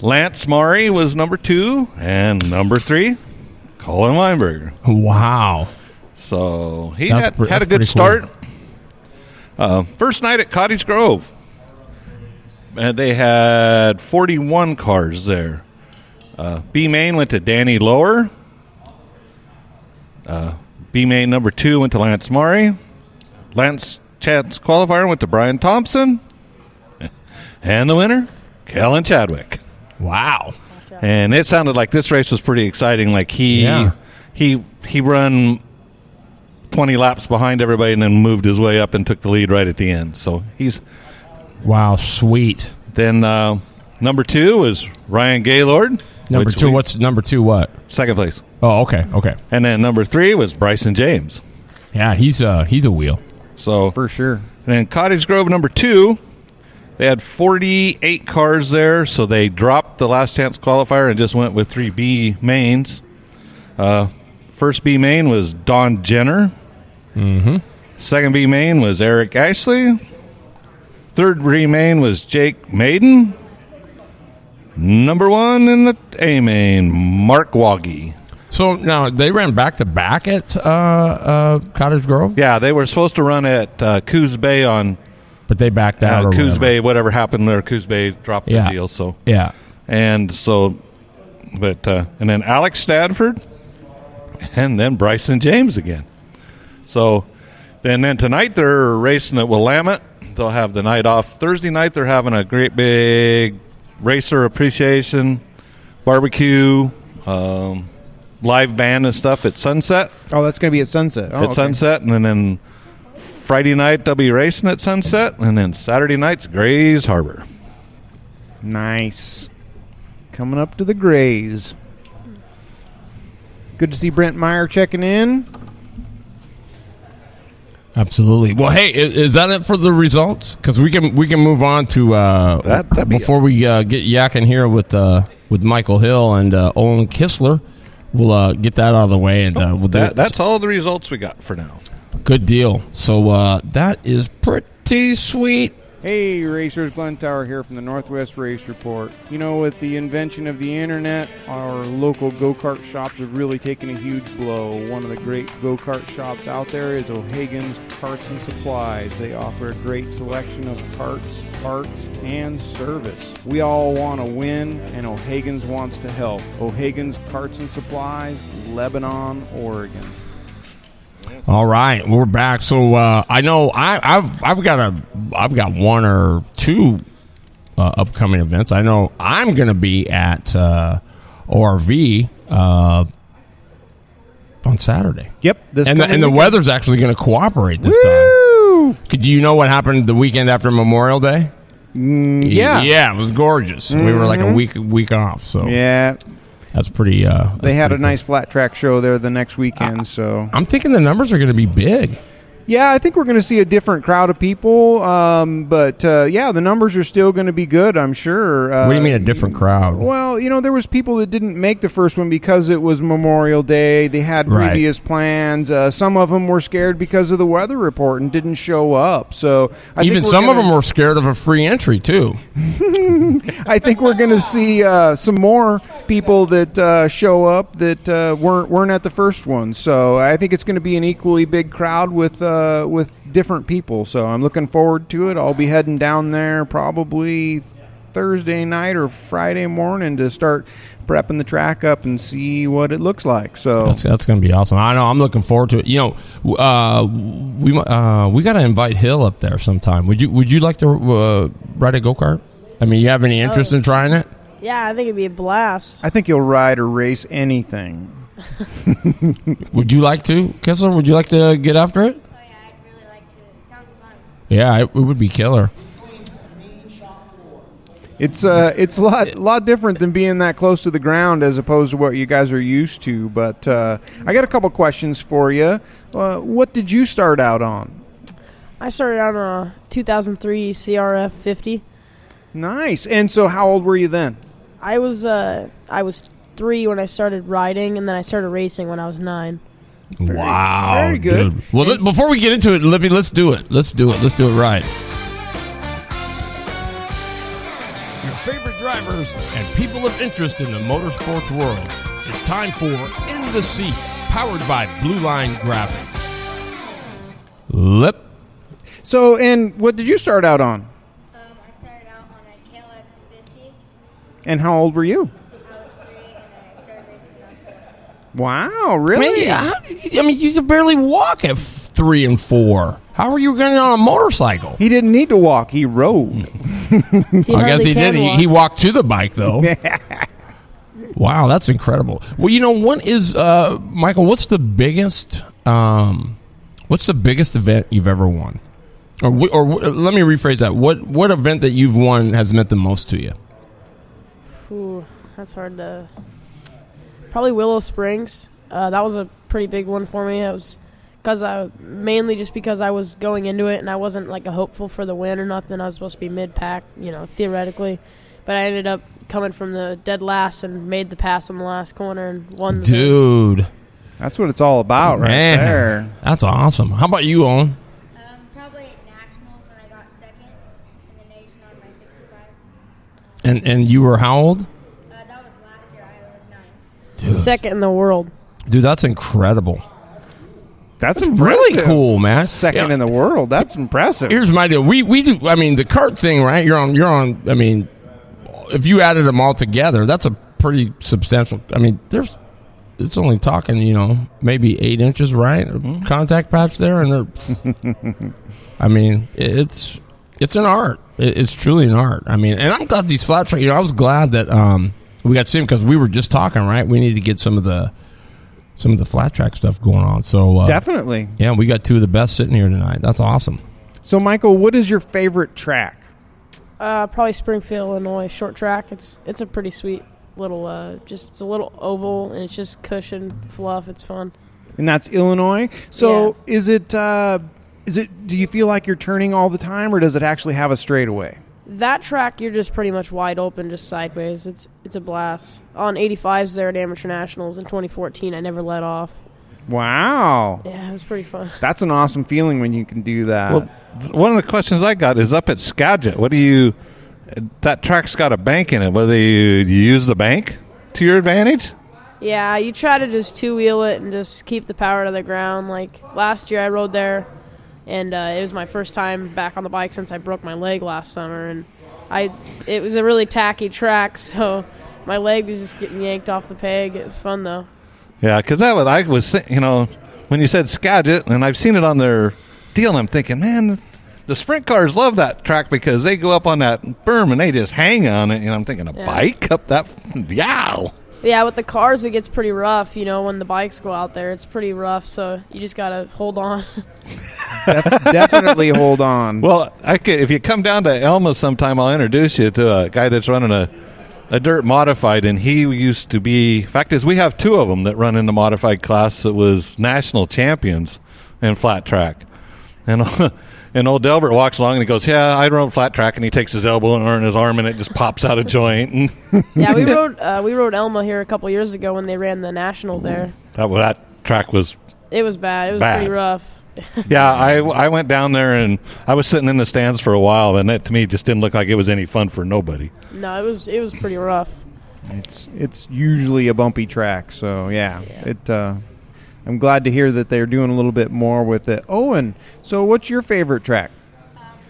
Lance Maury was number 2, and number 3 Colin Weinberger. Wow. So he That's had a good pretty start. First night at Cottage Grove. And they had 41 cars there. B main went to Danny Lower. B main number 2 went to Lance Murray. Lance Chance qualifier went to Brian Thompson. And the winner, Kellen Chadwick. Wow. And it sounded like this race was pretty exciting. Like he run 20 laps behind everybody and then moved his way up and took the lead right at the end. So he's... Wow, sweet. Then number 2 was Ryan Gaylord. Number 2, what's number 2 what? Second place. Oh, okay. And then number 3 was Bryson James. Yeah, he's a wheel. So For sure. And then Cottage Grove number 2, they had 48 cars there, so they dropped the last chance qualifier and just went with 3 B mains. First B main was Don Jenner. Mm-hmm. Second B main was Eric Ashley. Third B main was Jake Maiden. Number 1 in the A main, Mark Woggy. So now they ran back-to-back at Cottage Grove? Yeah, they were supposed to run at Coos Bay on... But they backed out. Or Coos whatever. Bay, whatever happened there, Coos Bay dropped the deal. So yeah, and so, but and then Alex Stadford, and then Bryson James again. So, and then tonight they're racing at Willamette. They'll have the night off. Thursday night they're having a great big racer appreciation barbecue, live band and stuff at Sunset. Oh, that's going to be at Sunset. Oh, okay. Sunset, and then Friday night they'll be racing at Sunset, and then Saturday night's Grays Harbor. Nice. Coming up to the Grays. Good to see Brent Meyer checking in. absolutely. Well, hey, is that it for the results? Because we can move on to before we get yakking here with Michael Hill and Olin Kissler. We'll get that out of the way, and we'll do it. That's all the results we got for now. Good deal. So that is pretty sweet. Hey, racers, Glenn Tower here from the Northwest Race Report. You know, with the invention of the internet, our local go-kart shops have really taken a huge blow. One of the great go-kart shops out there is O'Hagan's Carts and Supplies. They offer a great selection of carts, parts, and service. We all want to win, and O'Hagan's wants to help. O'Hagan's Carts and Supplies, Lebanon, Oregon. All right, we're back. So I know I've got 1 or 2 upcoming events. I know I'm going to be at ORV on Saturday. Yep, and the weather's actually going to cooperate this time. Do you know what happened the weekend after Memorial Day? Yeah, it was gorgeous. Mm-hmm. We were like a week off. So yeah. That's pretty. They had a nice flat track show there the next weekend. So I'm thinking the numbers are going to be big. Yeah, I think we're going to see a different crowd of people. But the numbers are still going to be good, I'm sure. What do you mean a different crowd? Well, there was people that didn't make the first one because it was Memorial Day. They had previous plans. Some of them were scared because of the weather report and didn't show up. So even some of them were scared of a free entry too. I think we're going to see some more people that show up that weren't at the first one. So I think it's going to be an equally big crowd with different people. So I'm looking forward to it. I'll be heading down there probably Thursday night or Friday morning to start prepping the track up and see what it looks like. So that's going to be awesome. I know. I'm looking forward to it. We got to invite Hill up there sometime. Would you like to ride a go-kart? I mean, you have any interest in trying it? Yeah, I think it'd be a blast. I think you'll ride or race anything. Would you like to, Kessler? Would you like to get after it? Oh yeah, I'd really like to. It sounds fun. Yeah, it would be killer. It's a lot different than being that close to the ground as opposed to what you guys are used to. But I got a couple questions for you. What did you start out on? I started on a 2003 CRF 50. Nice. And so, how old were you then? I was 3 when I started riding, and then I started racing when I was 9. Wow, very good. Dude. Well, before we get into it, let's do it. Let's do it right. Your favorite drivers and people of interest in the motorsports world. It's time for In the Seat, powered by Blue Line Graphics. Lip. So, and what did you start out on? I started out on a KLX 50. And how old were you? I was 3 and I started racing when I was 4. Wow, really? I mean, you could barely walk at 3 and 4. How were you getting on a motorcycle? He didn't need to walk. He rode. I guess he did. He walked to the bike, though. Wow, that's incredible. Well, you know, what is, Michael, what's the biggest event you've ever won? Or let me rephrase that. What event that you've won has meant the most to you? Ooh, that's hard to... Probably Willow Springs. That was a pretty big one for me. It was mainly just because I was going into it and I wasn't like a hopeful for the win or nothing. I was supposed to be mid-pack, theoretically. But I ended up coming from the dead last and made the pass on the last corner and won the Dude. thing. That's what it's all about right there. That's awesome. How about you, Owen? Probably at nationals when I got second in the nation on my 65. And you were how old? That was last year. I was 9. Dude. Second in the world. Dude, that's incredible. That's really cool, man. Second in the world. That's impressive. Here's my deal. We do. I mean, the kart thing, right? You're on. I mean, if you added them all together, that's a pretty substantial. I mean, it's only talking, maybe 8 inches, right? Contact patch there, and they're. I mean, it's an art. It's truly an art. I mean, and I'm glad these flat track. I was glad that we got to see them because we were just talking, right? We need to get some of the flat track stuff going on. So definitely, yeah, we got 2 of the best sitting here tonight. That's awesome. So, Michael, what is your favorite track? Probably Springfield, Illinois, short track. It's a pretty sweet little, it's a little oval and it's just cushion fluff. It's fun. And that's Illinois. So, Is it? Do you feel like you're turning all the time, or does it actually have a straightaway? That track, you're just pretty much wide open, just sideways. It's a blast. On 85s there at Amateur Nationals in 2014, I never let off. Wow. Yeah, it was pretty fun. That's an awesome feeling when you can do that. Well, one of the questions I got is up at Skagit. That track's got a bank in it. Whether you use the bank to your advantage? Yeah, you try to just two-wheel it and just keep the power to the ground. Like last year I rode there, and it was my first time back on the bike since I broke my leg last summer. And it was a really tacky track, so my leg was just getting yanked off the peg. It was fun, though. Yeah, because I was thinking, when you said Skagit, and I've seen it on their deal, and I'm thinking, man, the sprint cars love that track because they go up on that berm and they just hang on it. And I'm thinking, bike up that, yow. Yeah, with the cars, it gets pretty rough. When the bikes go out there, it's pretty rough. So you just gotta hold on. Definitely hold on. Well, if you come down to Elma sometime, I'll introduce you to a guy that's running a dirt modified, and he used to be. Fact is, we have 2 of them that run in the modified class that was national champions in flat track, and old Delbert walks along and he goes, "Yeah, I rode flat track," and he takes his elbow and his arm, and it just pops out of joint. Yeah, we rode Elma here a couple years ago when they ran the national there. That track was. It was bad. It was pretty rough. Yeah, I went down there and I was sitting in the stands for a while, and that to me just didn't look like it was any fun for nobody. No, it was pretty rough. It's usually a bumpy track, so yeah. I'm glad to hear that they're doing a little bit more with it. Owen, so what's your favorite track?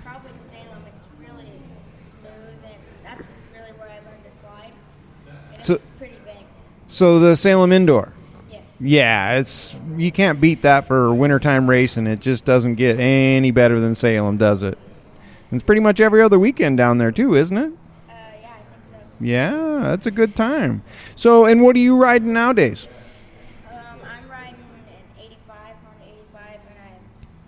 Probably Salem. It's really smooth, and that's really where I learned to slide. And So- it's pretty banked. So the Salem Indoor. Yes. Yeah, you can't beat that for wintertime racing. It just doesn't get any better than Salem, does it? And it's pretty much every other weekend down there too, isn't it? Yeah, I think so. Yeah, that's a good time. So, and what are you riding nowadays? I'm riding an 85, Honda 85, and I'm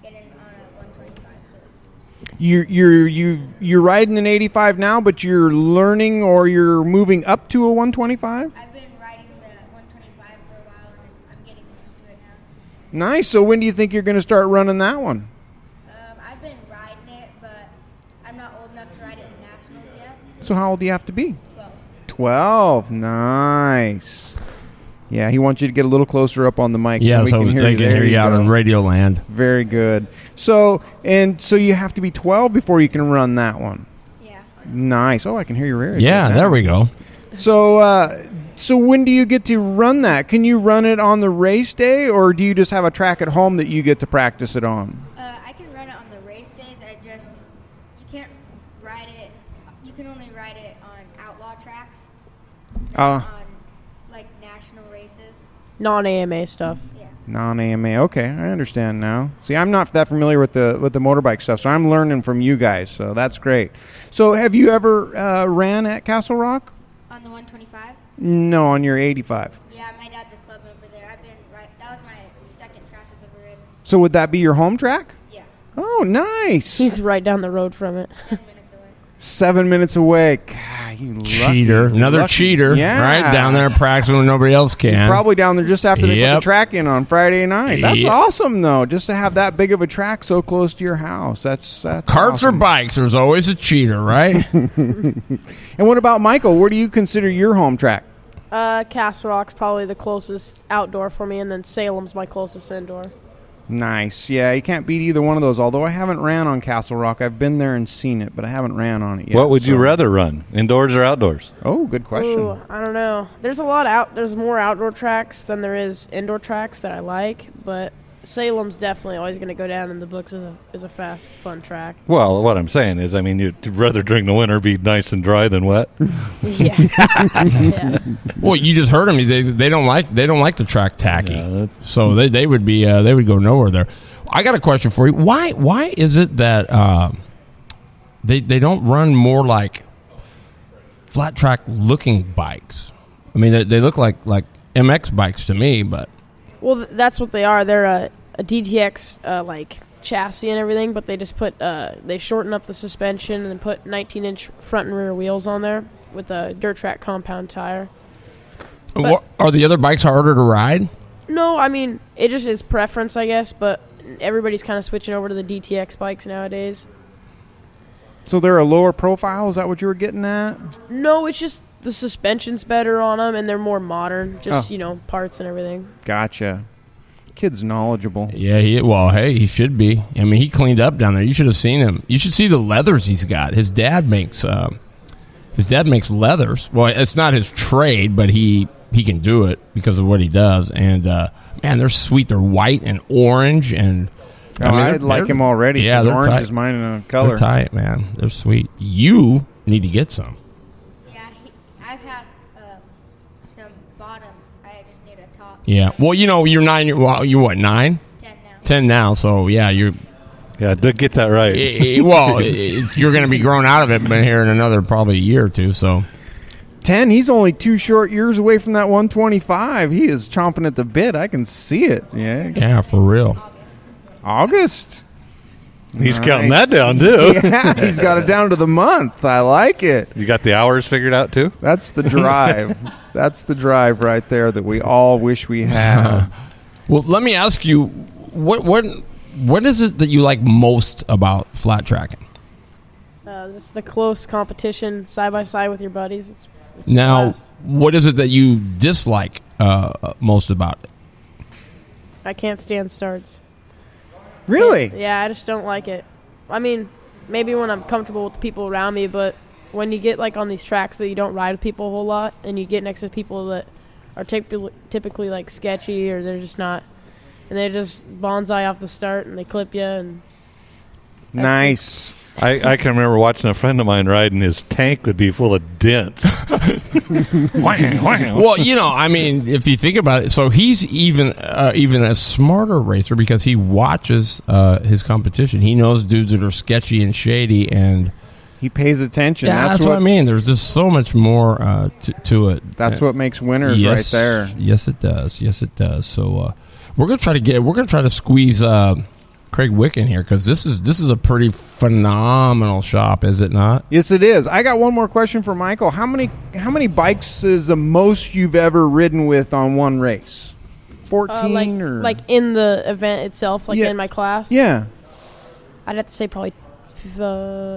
getting on a 125 too. You're riding an 85 now, but you're learning or you're moving up to a 125? I've been riding the 125 for a while, and I'm getting used to it now. Nice. So when do you think you're going to start running that one? I've been riding it, but I'm not old enough to ride it in nationals yet. So how old do you have to be? 12. 12. Nice. Yeah, he wants you to get a little closer up on the mic. Yeah, we so they can hear you out in Radio Land. Very good. So you have to be 12 before you can run that one. Yeah. Nice. Oh, I can hear your radio. Yeah, there we go. So So when do you get to run that? Can you run it on the race day, or do you just have a track at home that you get to practice it on? I can run it on the race days. You can't ride it. You can only ride it on outlaw tracks. On like national races. Non-AMA stuff. Yeah. Non-AMA. Okay, I understand now. See, I'm not that familiar with the motorbike stuff, so I'm learning from you guys. So that's great. So have you ever ran at Castle Rock? On the 125? No, on your 85. Yeah, my dad's a club member there. That was my second track I've ever ridden. So would that be your home track? Yeah. Oh, nice. He's right down the road from it. 7 minutes away. 7 minutes away. God, you Cheater. Another lucky. cheater. Yeah. Right? Down there practicing when nobody else can. Probably down there just after they put the Yep. track in on Friday night. That's Yep. awesome, though, just to have that big of a track so close to your house. That's Carts awesome. or bikes, there's always a cheater, right? And what about Michael? Where do you consider your home track? Castle Rock's probably the closest outdoor for me, and then Salem's my closest indoor. Nice. Yeah, you can't beat either one of those. Although I haven't ran on Castle Rock. I've been there and seen it, but I haven't ran on it yet. What would you rather run, indoors or outdoors? Oh, good question. Ooh, I don't know. There's There's more outdoor tracks than there is indoor tracks that I like, but Salem's definitely always going to go down in the books as a fast, fun track. Well, what I'm saying is, I mean, you'd rather during the winter be nice and dry than wet. Yeah. Yeah. Well, you just heard them. They don't like the track tacky, Yeah, so they would be they would go nowhere there. I got a question for you. Why is it that they don't run more like flat track looking bikes? I mean, they look like MX bikes to me, but Well, that's what they are. They're a DTX like chassis and everything, but they just put they shorten up the suspension and put 19-inch front and rear wheels on there with a dirt track compound tire. are the other bikes harder to ride? No, I mean it just is preference, I guess. But everybody's kind of switching over to the DTX bikes nowadays. So they're a lower profile? Is that what you were getting at? No, it's just the suspension's better on them and they're more modern. Just Oh. Parts and everything. Gotcha. Kid's knowledgeable. Yeah, he should be. I mean, he cleaned up down there. You should have seen him. You should see the leathers he's got. His dad makes leathers. Well, it's not his trade, but he can do it because of what he does. And man, they're sweet. They're white and orange, and I like him already. Yeah, they're orange tight. is mine in a color. They're tight, man. They're sweet. You need to get some. Yeah, I've had some bottom. I just need a top. Yeah. Well, you're 9. You're what, 9? 10 now. 10 now. So yeah, you're. Yeah, did get that right. You're going to be grown out of it, but here in another probably a year or two. So 10, he's only 2 short years away from that 125. He is chomping at the bit. I can see it. yeah, for real. August. He's Nice. counting that down, too. Yeah, he's got it down to the month. I like it. You got the hours figured out, too? That's the drive. That's the drive right there that we all wish we had. Well, let me ask you, what is it that you like most about flat tracking? Just the close competition side by side with your buddies. It's Now, fast. what is it that you dislike most about it? I can't stand starts. Really? Yeah, I just don't like it. I mean, maybe when I'm comfortable with the people around me, but when you get on these tracks that you don't ride with people a whole lot, and you get next to people that are typically sketchy, or they're just not, and they just bonsai off the start and they clip you and. Nice. I can remember watching a friend of mine ride, and his tank would be full of dents. Well, I mean, if you think about it, so he's even a smarter racer because he watches his competition. He knows dudes that are sketchy and shady, and He pays attention. that's what I mean. There's just so much more to it. That's what makes winners right there. Yes, it does. Yes, it does. So we're gonna try to squeeze Craig Wick in here because this is a pretty phenomenal shop, is it not? Yes, it is. I got one more question for Michael. How many bikes is the most you've ever ridden with on one race? 14 or like in the event itself, Yeah. in my class. Yeah. I'd have to say probably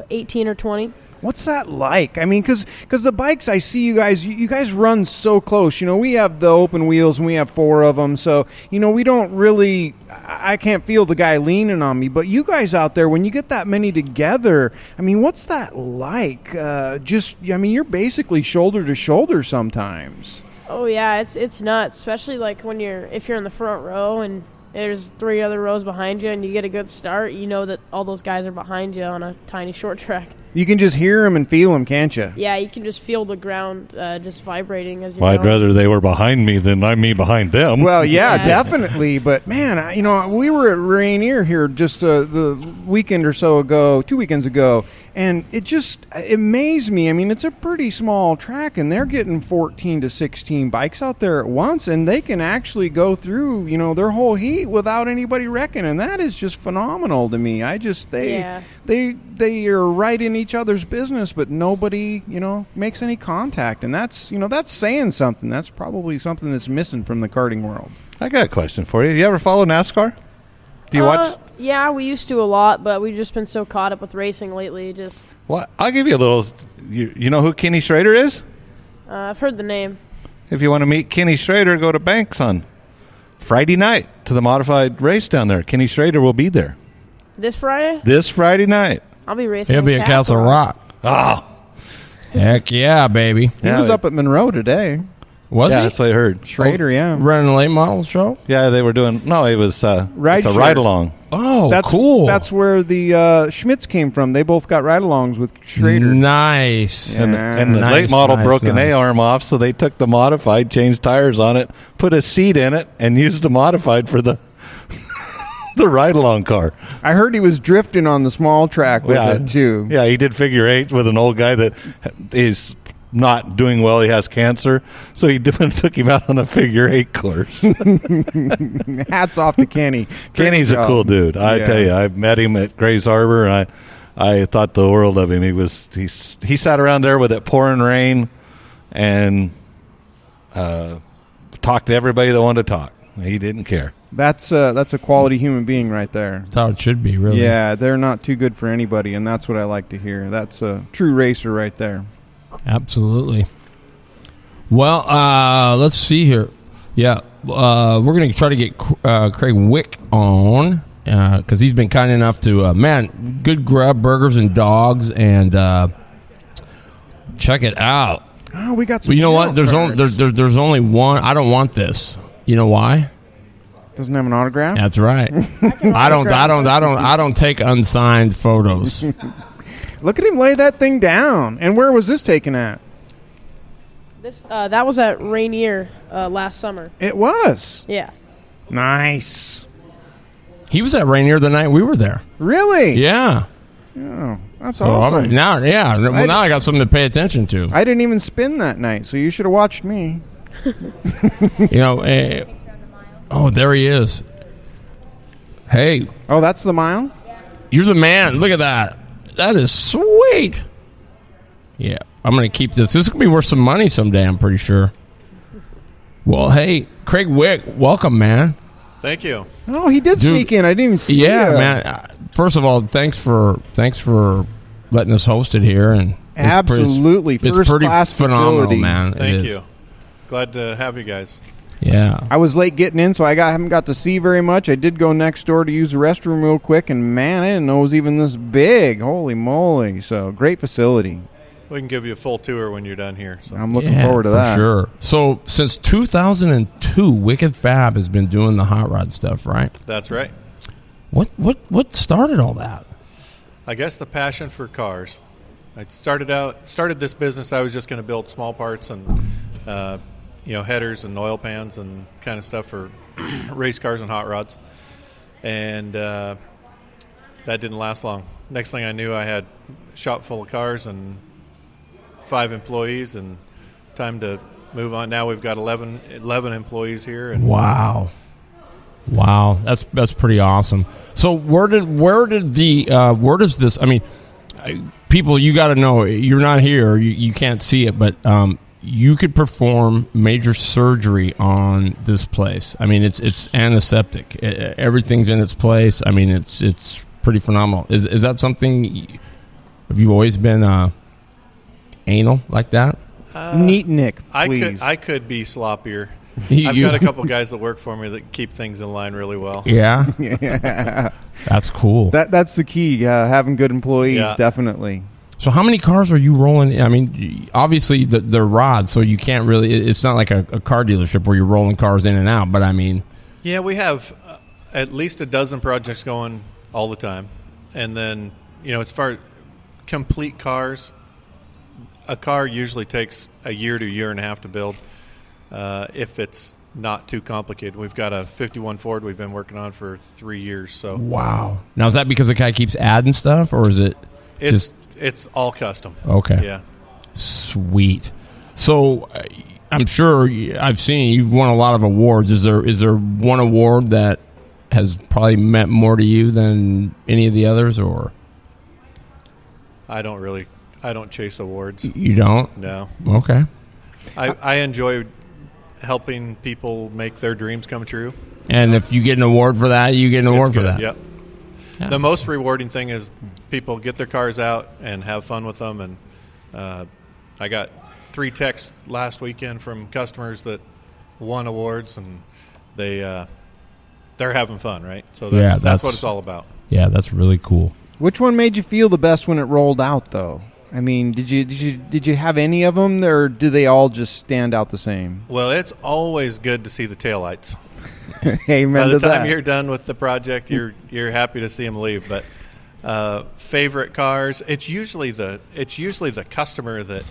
18 or 20. What's that like? I mean, because the bikes I see you guys run so close. We have the open wheels and we have 4 of them. So, we don't really, I can't feel the guy leaning on me. But you guys out there, when you get that many together, I mean, what's that like? You're basically shoulder to shoulder sometimes. Oh yeah, it's nuts, especially like if you're in the front row and there's 3 other rows behind you and you get a good start, you know that all those guys are behind you on a tiny short track. You can just hear them and feel them, can't you? Yeah, you can just feel the ground just vibrating as you're Well, I'd going. rather they were behind me than me behind them. Well, yeah, Yeah. definitely. But, man, we were at Rainier here just the weekend or so ago, 2 weekends ago, and it amazed me. I mean, it's a pretty small track, and they're getting 14 to 16 bikes out there at once, and they can actually go through, their whole heat without anybody wrecking, and that is just phenomenal to me. They are right in each other's business, but nobody, makes any contact, and that's saying something. That's probably something that's missing from the karting world. I got a question for you. You ever follow NASCAR? Do you watch? Yeah, we used to a lot, but we've just been so caught up with racing lately. Well, I'll give you a little. You know who Kenny Schrader is? I've heard the name. If you want to meet Kenny Schrader, go to Banks on Friday night to the modified race down there. Kenny Schrader will be there. This Friday? This Friday night. I'll be racing. He'll be at Castle Rock. Oh. Heck yeah, baby. He was up at Monroe today. Was he? That's what I heard. Schrader, yeah. Running a late model show? Yeah, they were doing. No, it was it's a Ride along. Oh, cool. That's where the Schmitz came from. They both got ride-alongs with Schrader. Nice. And the Nice, late model nice, broke an nice. A-arm off, so they took the modified, changed tires on it, put a seat in it, and used the modified for the the ride-along car. I heard he was drifting on the small track with it, too. Yeah, he did figure 8 with an old guy that is not doing well. He has cancer, so he took him out on a figure 8 course. Hats off to Kenny. Kenny's a cool dude. I tell you, I've met him at Grays Harbor. I thought the world of him. He sat around there with it pouring rain and talked to everybody that wanted to talk. He didn't care. That's a quality human being right there. That's how it should be, really. Yeah, they're not too good for anybody, and that's what I like to hear. That's a true racer right there. Absolutely. Well, let's see here. Yeah, we're going to try to get Craig Wick on because he's been kind enough to, good grub, burgers and dogs, and check it out. Oh, we got some. Well, you know what? There's only one. I don't want this. You know why? Doesn't have an autograph? That's right. I don't take unsigned photos. Look at him lay that thing down. And where was this taken at? That was at Rainier last summer. It was. Yeah. Nice. He was at Rainier the night we were there. Really? Yeah. Oh, that's So awesome. now I got something to pay attention to. I didn't even spin that night, so you should have watched me. Oh, there he is. Hey. Oh, that's the mile? You're the man. Look at that. That is sweet. Yeah, I'm going to keep this. This is going to be worth some money someday, I'm pretty sure. Well, hey, Craig Wick, welcome, man. Thank you. Oh, he did sneak in. I didn't even see Yeah, it. man. First of all, thanks for letting us host it here. And absolutely. It's pretty First-class phenomenal, facility. man. Thank you. Glad to have you guys. Yeah. I was late getting in, so haven't got to see very much. I did go next door to use the restroom real quick, and man, I didn't know it was even this big. Holy moly. So, great facility. We can give you a full tour when you're done here. So. I'm looking forward to that. For sure. So, since 2002, Wicked Fab has been doing the hot rod stuff, right? That's right. What started all that? I guess the passion for cars. I started this business. I was just going to build small parts and headers and oil pans and kind of stuff for race cars and hot rods. And that didn't last long. Next thing I knew, I had a shop full of cars and 5 employees, and time to move on. Now we've got 11 employees here. And Wow, that's pretty awesome. So where does this? I mean, people, you got to know. You're not here. You can't see it, but you could perform major surgery on this place. I mean, it's antiseptic. Everything's in its place. I mean, it's pretty phenomenal. Is that something? Have you always been anal like that? Neat, Nick. Please. I could be sloppier. I've got a couple guys that work for me that keep things in line really well. Yeah, Yeah. that's cool. That's the key. Having good employees, definitely. So how many cars are you rolling? I mean, obviously they're rods, so you can't really. It's not like a car dealership where you're rolling cars in and out. But I mean, Yeah, we have at least a dozen projects going all the time, and then as far as complete cars, a car usually takes a year to a year and a half to build. If it's not too complicated. We've got a 51 Ford we've been working on for 3 years. So wow. Now is that because the guy keeps adding stuff, or is it It's all custom. Okay. Yeah. Sweet. So I'm sure I've seen you've won a lot of awards. Is there one award that has probably meant more to you than any of the others, or? I don't chase awards. You don't? No. Okay. I enjoy helping people make their dreams come true. And if you get an award for that, you get an award for that. Yep. Yeah. The most rewarding thing is people get their cars out and have fun with them. And I got 3 texts last weekend from customers that won awards, and they're having fun, right? So that's what it's all about. Yeah, that's really cool. Which one made you feel the best when it rolled out, though? I mean, did you have any of them, or do they all just stand out the same? Well, it's always good to see the taillights. Amen By the to time that. you're done with the project, you're happy to see them leave. But favorite cars, it's usually the customer that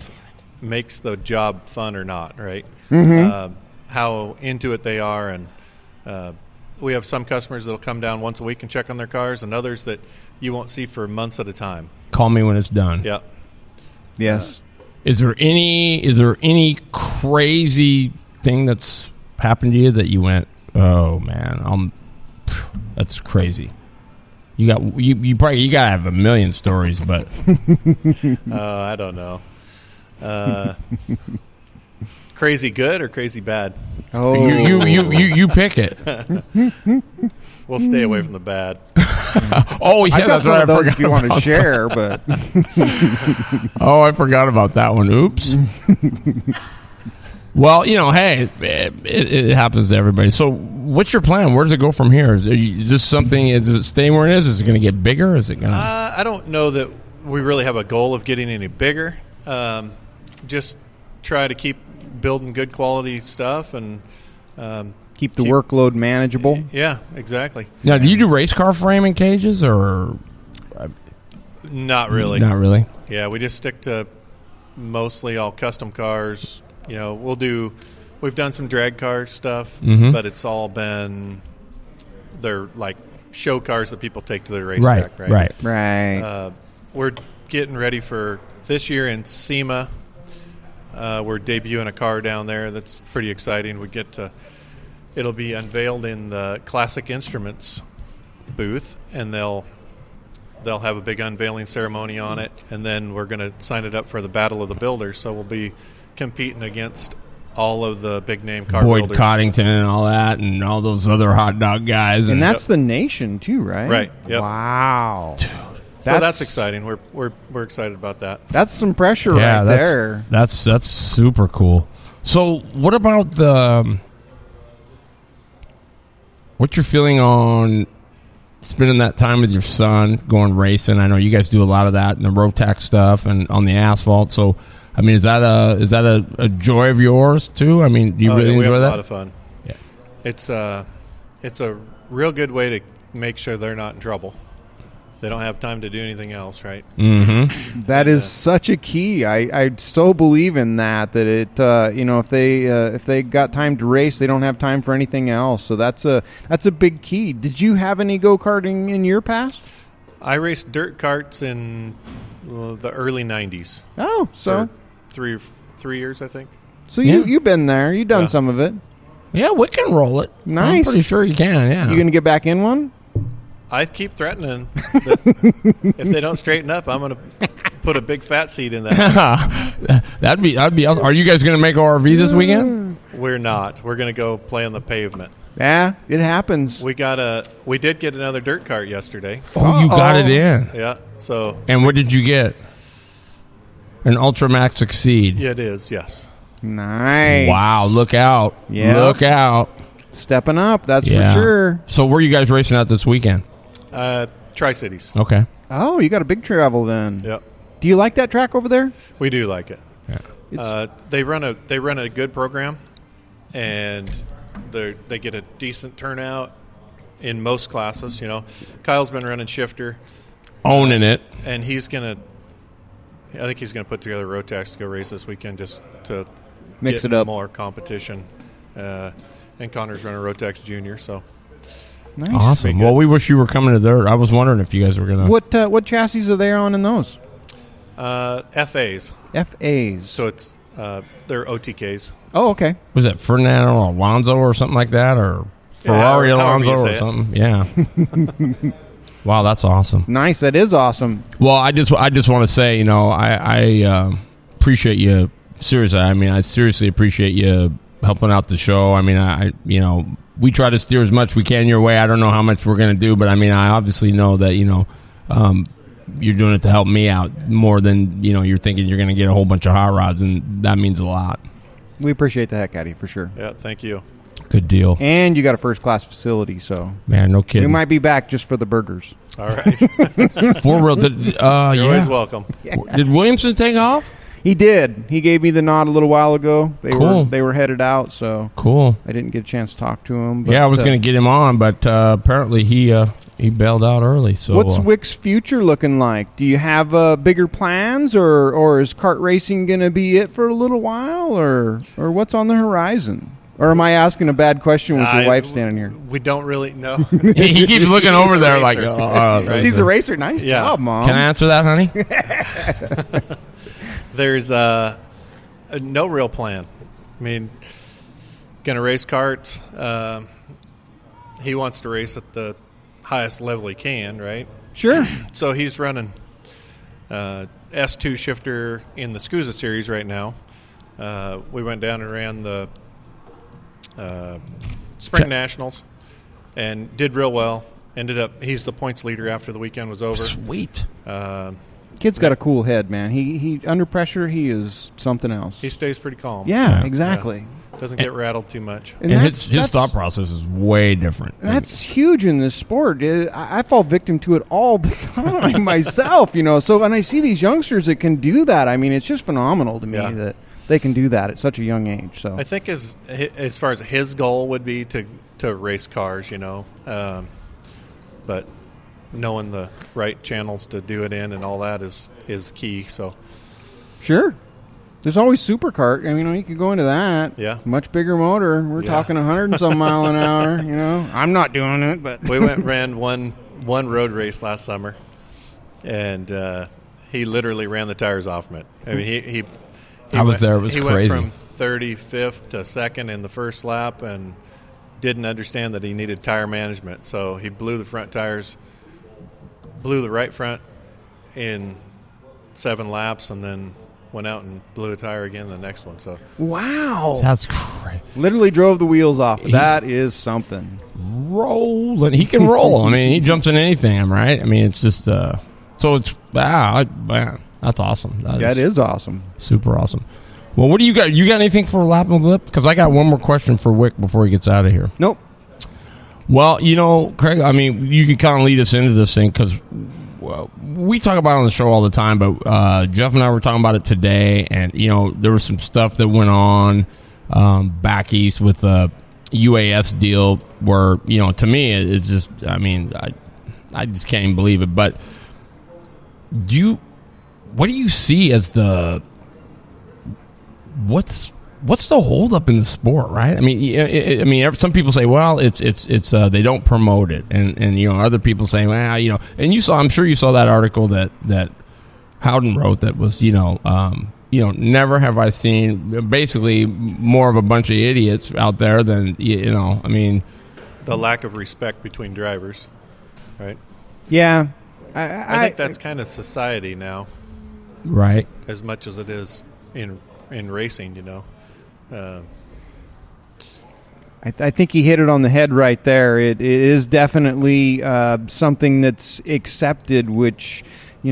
makes the job fun or not, right? Mm-hmm. How into it they are, and we have some customers that'll come down once a week and check on their cars, and others that you won't see for months at a time. Call me when it's done. Yep. Yes. Is there any crazy thing that's happened to you that you went, oh man, that's crazy? You probably gotta have a million stories, but I don't know. Crazy good or crazy bad? Oh, you pick it. We'll stay away from the bad. Oh yeah, I got that's some right. of I those forgot if you want to about share, but Oh, I forgot about that one. Oops. Well, hey, it happens to everybody. So, what's your plan? Where does it go from here? Is this something? Does it stay where it is? Is it going to get bigger? Is it going to? I don't know that we really have a goal of getting any bigger. Just try to keep building good quality stuff and keep the workload manageable. Yeah, exactly. Now, do you do race car framing cages or? Not really. Not really. Yeah, we just stick to mostly all custom cars. We've done some drag car stuff, but it's all been they're like show cars that people take to the racetrack, right? Right. We're getting ready for this year in SEMA. We're debuting a car down there that's pretty exciting. It'll be unveiled in the Classic Instruments booth, and they'll have a big unveiling ceremony on it, and then we're going to sign it up for the Battle of the Builders. So we'll be competing against all of the big name car Boyd builders. Coddington and all that, and all those other hot dog guys, and that's the nation too, right? Right. Yep. Wow. So that's exciting. We're excited about that. That's some pressure right there. That's super cool. So, what about what's your feeling on spending that time with your son, going racing? I know you guys do a lot of that and the Rotax stuff and on the asphalt. So, I mean, is that a joy of yours too? I mean, do you really enjoy that? We have a lot of fun. Yeah. It's a real good way to make sure they're not in trouble. They don't have time to do anything else, right? Mm-hmm. That is such a key. I so believe in that it if they got time to race, they don't have time for anything else. So that's a big key. Did you have any go-karting in your past? I raced dirt carts in the early 90s. Oh, so for 3 years, I think. So you've been there. You've done some of it. Yeah, we can roll it. Nice. I'm pretty sure you can, yeah. You going to get back in one? I keep threatening that if they don't straighten up, I'm going to put a big fat seat in that. That'd be. Are you guys going to make ORV this weekend? We're not. We're going to go play on the pavement. Yeah, it happens. We did get another dirt cart yesterday. Oh, you got it in. Yeah. So. And what did you get? An Ultramax Exceed. Yeah, it is. Yes. Nice. Wow! Look out! Yeah. Look out! Stepping up. That's for sure. So, where are you guys racing at this weekend? Tri-Cities. Okay. Oh, you got a big travel then. Yep. Do you like that track over there? We do like it. Yeah. They run a good program, and they get a decent turnout in most classes. You know, Kyle's been running shifter, owning it, and I think he's gonna put together Rotax to go race this weekend just to Mix get it up. more competition. And Connor's running Rotax Junior, so Nice. awesome. Well, we wish you were coming to there. I was wondering if you guys were gonna. What chassis are they on in those? FAs. FAs. So it's they're OTKs. Oh, okay. Was that Fernando Alonso or something like that, or Ferrari however you Alonso say or it. something? Yeah. Wow, that's awesome. Nice. That is awesome. Well, I just want to say, I appreciate you. Seriously, I mean, I seriously appreciate you helping out the show. I mean, we try to steer as much we can your way. I don't know how much we're going to do, but I mean, I obviously know that you're doing it to help me out more than you're thinking you're going to get a whole bunch of hot rods, and that means a lot. We appreciate the heck out of you for sure. Yeah, thank you. Good deal. And you got a first class facility, so Man, no kidding. we might be back just for the burgers. All right. For real. You're always welcome. Did Williamson take off? He did. He gave me the nod a little while ago. Cool. They were headed out, so Cool. I didn't get a chance to talk to him. But, Yeah, I was going to get him on, but apparently he bailed out early. So what's Wick's future looking like? Do you have bigger plans, or is kart racing going to be it for a little while, or what's on the horizon? Or am I asking a bad question with your wife standing here? We don't really know. he keeps looking over there like, She's a racer. Nice job, Mom. Can I answer that, honey? There's no real plan. I mean, gonna race karts. He wants to race at the highest level he can, right? Sure. So he's running S2 shifter in the SCUSA series right now. We went down and ran the Spring Nationals and did real well. Ended up, he's the points leader after the weekend was over. Sweet. Kid's got a cool head, man. He under pressure, he is something else. He stays pretty calm. Yeah, exactly. Yeah. Doesn't get rattled too much. And his thought process is way different. That's huge in this sport. I fall victim to it all the time myself, So when I see these youngsters that can do that, I mean, it's just phenomenal to me that they can do that at such a young age. So I think as far as his goal would be to race cars, but knowing the right channels to do it in and all that is key. So sure. There's always supercart. I mean, you could go into that. Yeah. It's a much bigger motor. We're talking 100 and some mile an hour, I'm not doing it, but we went and ran one road race last summer, and he literally ran the tires off of it. I mean, he I was there. It was crazy. Went from 35th to 2nd in the first lap and didn't understand that he needed tire management. So he blew the front tires, blew the right front in 7 laps, and then went out and blew a tire again the next one. So wow. That's crazy. Literally drove the wheels off. That is something. Rolling. He can roll. I mean, he jumps in anything, right? I mean, it's just so it's man, that's awesome. That is awesome. Super awesome. Well, what do you got? You got anything for Lap and Lip? Because I got one more question for Wick before he gets out of here. Nope. Well, Craig, I mean, you can kind of lead us into this thing because we talk about it on the show all the time, but Jeff and I were talking about it today, and, there was some stuff that went on back east with the UAS deal where, to me, it's just, I mean, I just can't even believe it. But what do you see as what's the holdup in the sport, right? I mean, some people say, well, it's they don't promote it, and other people say, well, and I'm sure you saw that article that Howden wrote that was, never have I seen basically more of a bunch of idiots out there than I mean, the lack of respect between drivers, right? Yeah, I think that's kind of society now, right? As much as it is in racing, I think he hit it on the head right there. It is definitely something that's accepted, which,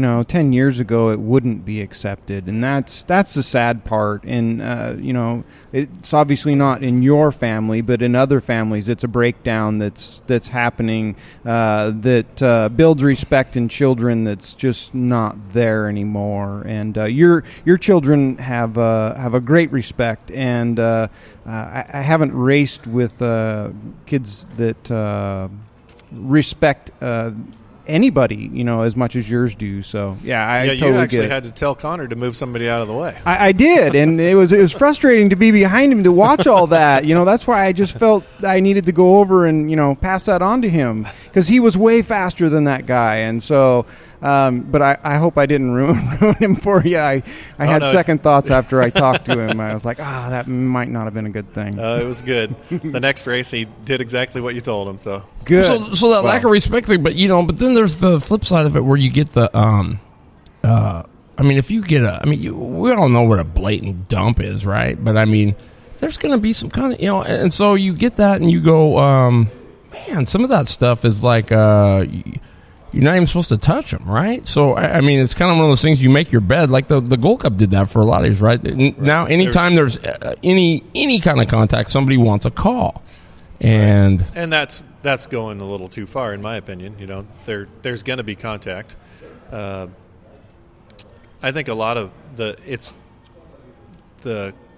10 years ago it wouldn't be accepted, and that's the sad part. And it's obviously not in your family, but in other families, it's a breakdown that's happening that builds respect in children that's just not there anymore. And your children have a great respect, and I haven't raced with kids that respect anybody, as much as yours do. So I totally you actually get it. had to tell Connor to move somebody out of the way. I did, and it was frustrating to be behind him to watch all that. That's why I just felt I needed to go over and pass that on to him, because he was way faster than that guy. And so but I hope I didn't ruin him for you. I had second thoughts after I talked to him. I was like, that might not have been a good thing. It was good. The next race, he did exactly what you told him. So good. So that lack of respect thing, but then there's the flip side of it where you get the if you get we all know what a blatant dump is, right? But there's going to be some kind of and so you get that and you go, man, some of that stuff is like you're not even supposed to touch them, right? So it's kind of one of those things. You make your bed, like the Gold Cup did that for a lot of these, right? Now, anytime there's any kind of contact, somebody wants a call, and that's going a little too far, in my opinion. There's going to be contact. I think a lot of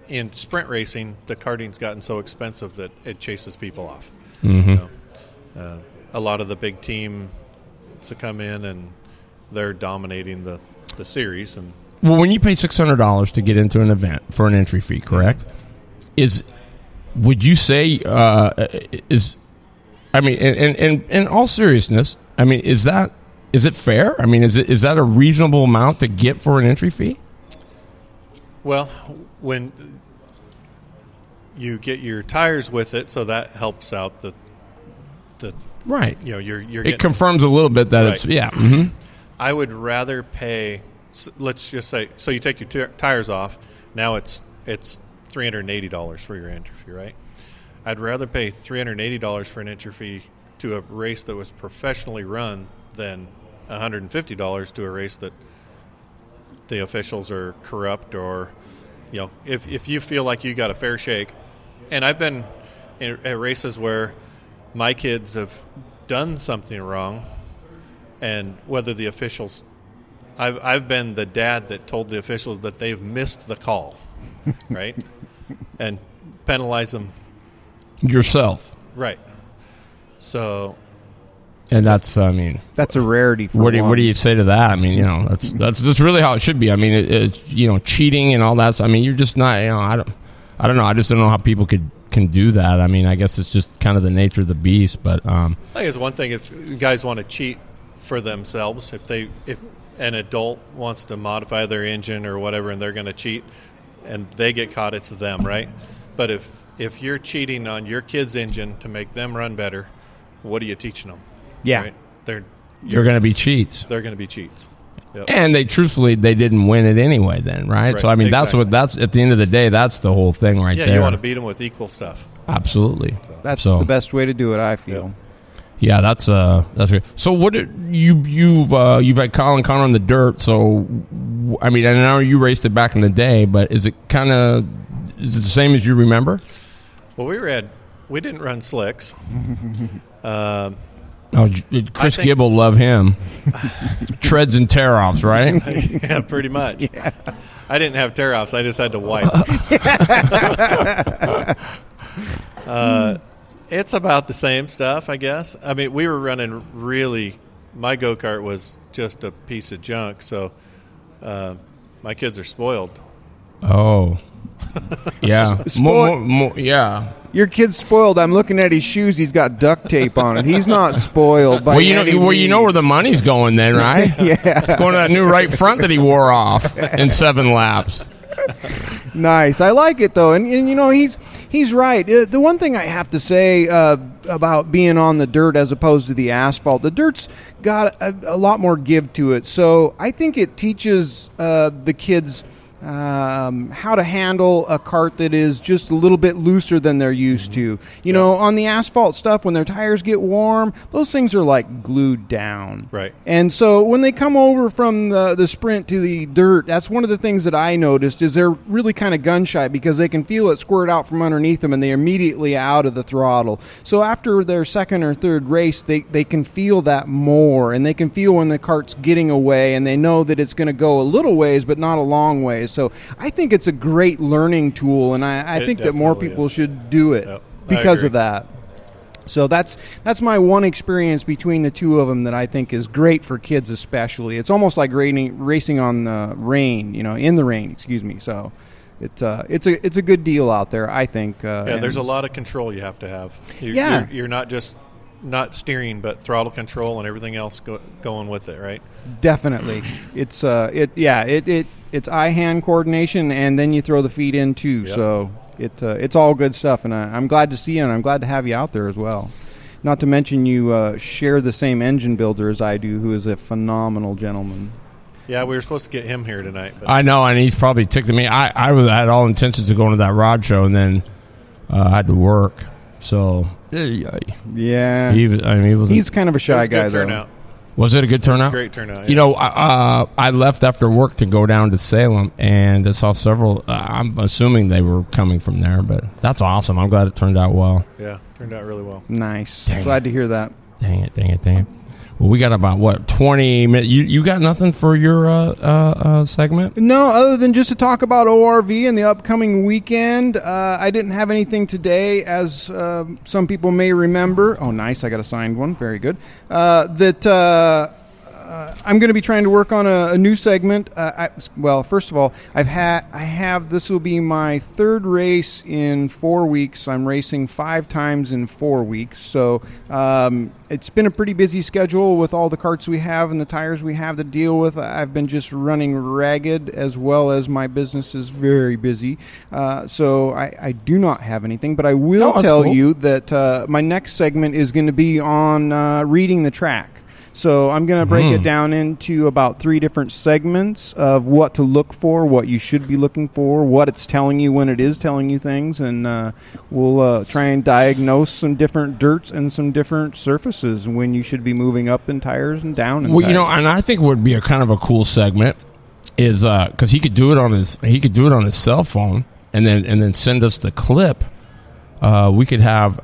in sprint racing, the karting's gotten so expensive that it chases people off. Mm-hmm. A lot of the big team to come in and they're dominating the series. And well, when you pay $600 to get into an event for an entry fee, correct? Would you say in all seriousness, is it fair? Is that a reasonable amount to get for an entry fee? Well, when you get your tires with it, so that helps out the right. It confirms a little bit that right. It's Mm-hmm. I would rather pay. Let's just say, so you take your tires off. Now it's $380 for your entry fee, right? I'd rather pay $380 for an entry fee to a race that was professionally run than $150 to a race that the officials are corrupt, or if you feel like you got a fair shake. And I've been at races where my kids have done something wrong, and whether the officials, I've been the dad that told the officials that they've missed the call, right, and penalize them yourself, right. So, and that's that's a rarity. For what do you say to that? That's really how it should be. It's cheating and all that. So, you're just not. I don't know. I just don't know how people can do that. I guess it's just kind of the nature of the beast. But I think it's one thing if guys want to cheat for themselves. If an adult wants to modify their engine or whatever, and they're going to cheat, and they get caught, it's them, right? But if you're cheating on your kid's engine to make them run better, what are you teaching them? Yeah, right? They're going to be cheats. They're going to be cheats. Yep. And they didn't win it anyway then, right? So exactly. that's at the end of the day, that's the whole thing right there. Yeah, you want to beat them with equal stuff. Absolutely. That's the best way to do it, I feel. Yeah, that's good. So what you've had Colin Connor on the dirt, so I know you raced it back in the day, but is it the same as you remember? Well, we didn't run slicks. Chris Gibb will love him. Treads and tear-offs, right? Yeah, pretty much. Yeah. I didn't have tear-offs. I just had to wipe. It's about the same stuff, I guess. We were running my go-kart was just a piece of junk, so my kids are spoiled. Oh. Yeah. Yeah. Your kid's spoiled. I'm looking at his shoes. He's got duct tape on it. He's not spoiled. You know where the money's going then, right? Yeah. It's going to that new right front that he wore off in 7 laps. Nice. I like it, though. And he's right. The one thing I have to say about being on the dirt as opposed to the asphalt, the dirt's got a lot more give to it. So I think it teaches the kids how to handle a cart that is just a little bit looser than they're used to. You know, on the asphalt stuff, when their tires get warm, those things are like glued down. Right. And so when they come over from the sprint to the dirt, that's one of the things that I noticed is they're really kind of gun shy because they can feel it squirt out from underneath them and they're immediately out of the throttle. So after their second or third race, they can feel that more, and they can feel when the cart's getting away, and they know that it's going to go a little ways but not a long ways. So I think it's a great learning tool, and I think that more people should do it because of that. So that's my one experience between the two of them that I think is great for kids especially. It's almost like racing on the rain, in the rain, excuse me. So it's a good deal out there, I think. There's a lot of control you have to have. You're not just not steering, but throttle control and everything else going with it, right? Definitely. It's it's eye-hand coordination, and then you throw the feet in too. Yep. So it's all good stuff, and I'm glad to see you, and I'm glad to have you out there as well. Not to mention you share the same engine builder as I do, who is a phenomenal gentleman. Yeah, we were supposed to get him here tonight. But I know, and he's probably ticked at me. I had all intentions of going to that rod show, and then I had to work. So yeah, he's kind of a shy guy, though. Turnout. Was it a good turnout? Great turnout. Yeah. I left after work to go down to Salem, and I saw several. I'm assuming they were coming from there, but that's awesome. I'm glad it turned out well. Yeah, turned out really well. Nice. Glad to hear that. Dang it. Well, we got about 20 minutes. You got nothing for your segment? No, other than just to talk about ORV and the upcoming weekend. I didn't have anything today, as some people may remember. Oh, nice! I got a signed one. Very good. I'm going to be trying to work on a new segment. First of all, this will be my third race in 4 weeks. I'm racing 5 times in 4 weeks. So it's been a pretty busy schedule with all the carts we have and the tires we have to deal with. I've been just running ragged, as well as my business is very busy. So I do not have anything, but I will tell you that my next segment is going to be on reading the track. So I'm going to break it down into about 3 different segments of what to look for, what you should be looking for, what it's telling you when it is telling you things, and we'll try and diagnose some different dirts and some different surfaces when you should be moving up in tires and down in tires. And I think it would be a kind of a cool segment is because he could do it on his cell phone and then send us the clip. We could have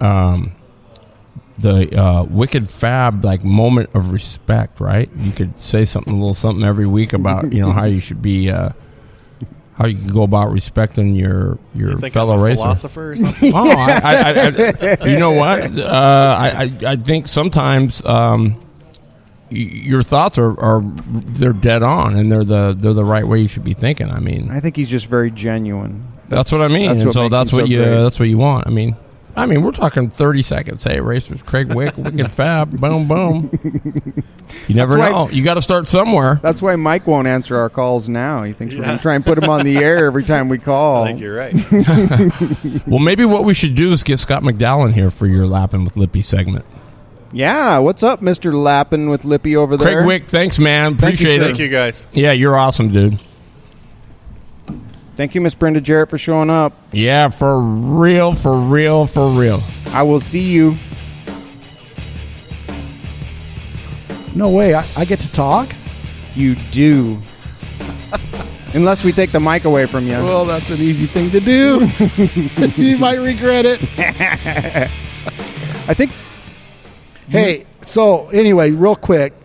the Wicked Fab moment of respect, right? You could say a little something every week about how you should be, how you can go about respecting your fellow racer. Philosopher or something? You know what? I think sometimes your thoughts they're dead on, and they're the right way you should be thinking. I mean, I think he's just very genuine. That's what I mean. That's what you want. I mean, we're talking 30 seconds. Hey, racers, Craig Wicked Fab, boom, boom. You never know. You got to start somewhere. That's why Mike won't answer our calls now. He thinks we're going to try and put him on the air every time we call. I think you're right. Well, maybe what we should do is get Scott McDowell in here for your Lappin' with Lippy segment. Yeah, what's up, Mr. Lappin' with Lippy over there? Craig Wick, thanks, man. Appreciate it. Thank you, guys. Yeah, you're awesome, dude. Thank you, Miss Brenda Jarrett, for showing up. Yeah, for real. I will see you. No way, I get to talk? You do. Unless we take the mic away from you. Well, that's an easy thing to do. You might regret it. I think... Hey, so anyway, real quick.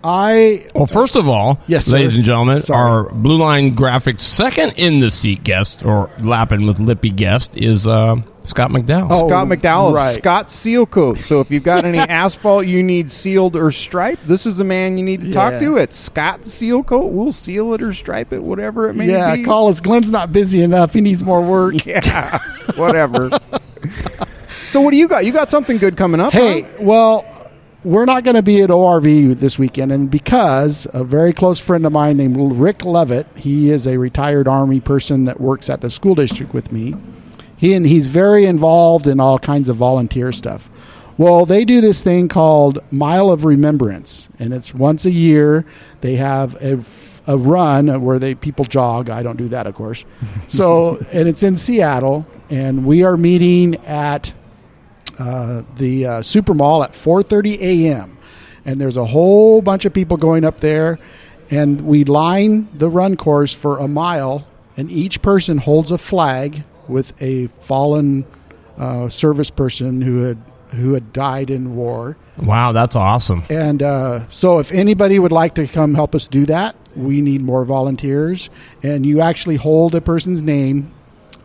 First of all, yes, ladies and gentlemen, Sorry. our Blue Line Graphics second in the seat guest, or Lappin' with Lippy guest, is Scott McDowell. Scott McDowell, right. Scott Seal Coat. So if you've got any asphalt you need sealed or striped, this is the man you need to talk to. It's Scott Seal Coat. We'll seal it or stripe it, whatever it may be. Yeah, call us. Glenn's not busy enough. He needs more work. Yeah, whatever. So what do you got? You got something good coming up? Hey, well... We're not going to be at ORV this weekend, and because a very close friend of mine named Rick Levitt, he is a retired Army person that works at the school district with me. He's very involved in all kinds of volunteer stuff. Well, they do this thing called Mile of Remembrance, and it's once a year. They have a run where people jog. I don't do that, of course. So, and it's in Seattle, and we are meeting at the Super Mall at 4:30 a.m. And there's a whole bunch of people going up there, and we line the run course for a mile, and each person holds a flag with a fallen service person who had died in war. Wow, that's awesome. And so if anybody would like to come help us do that, we need more volunteers. And you actually hold a person's name.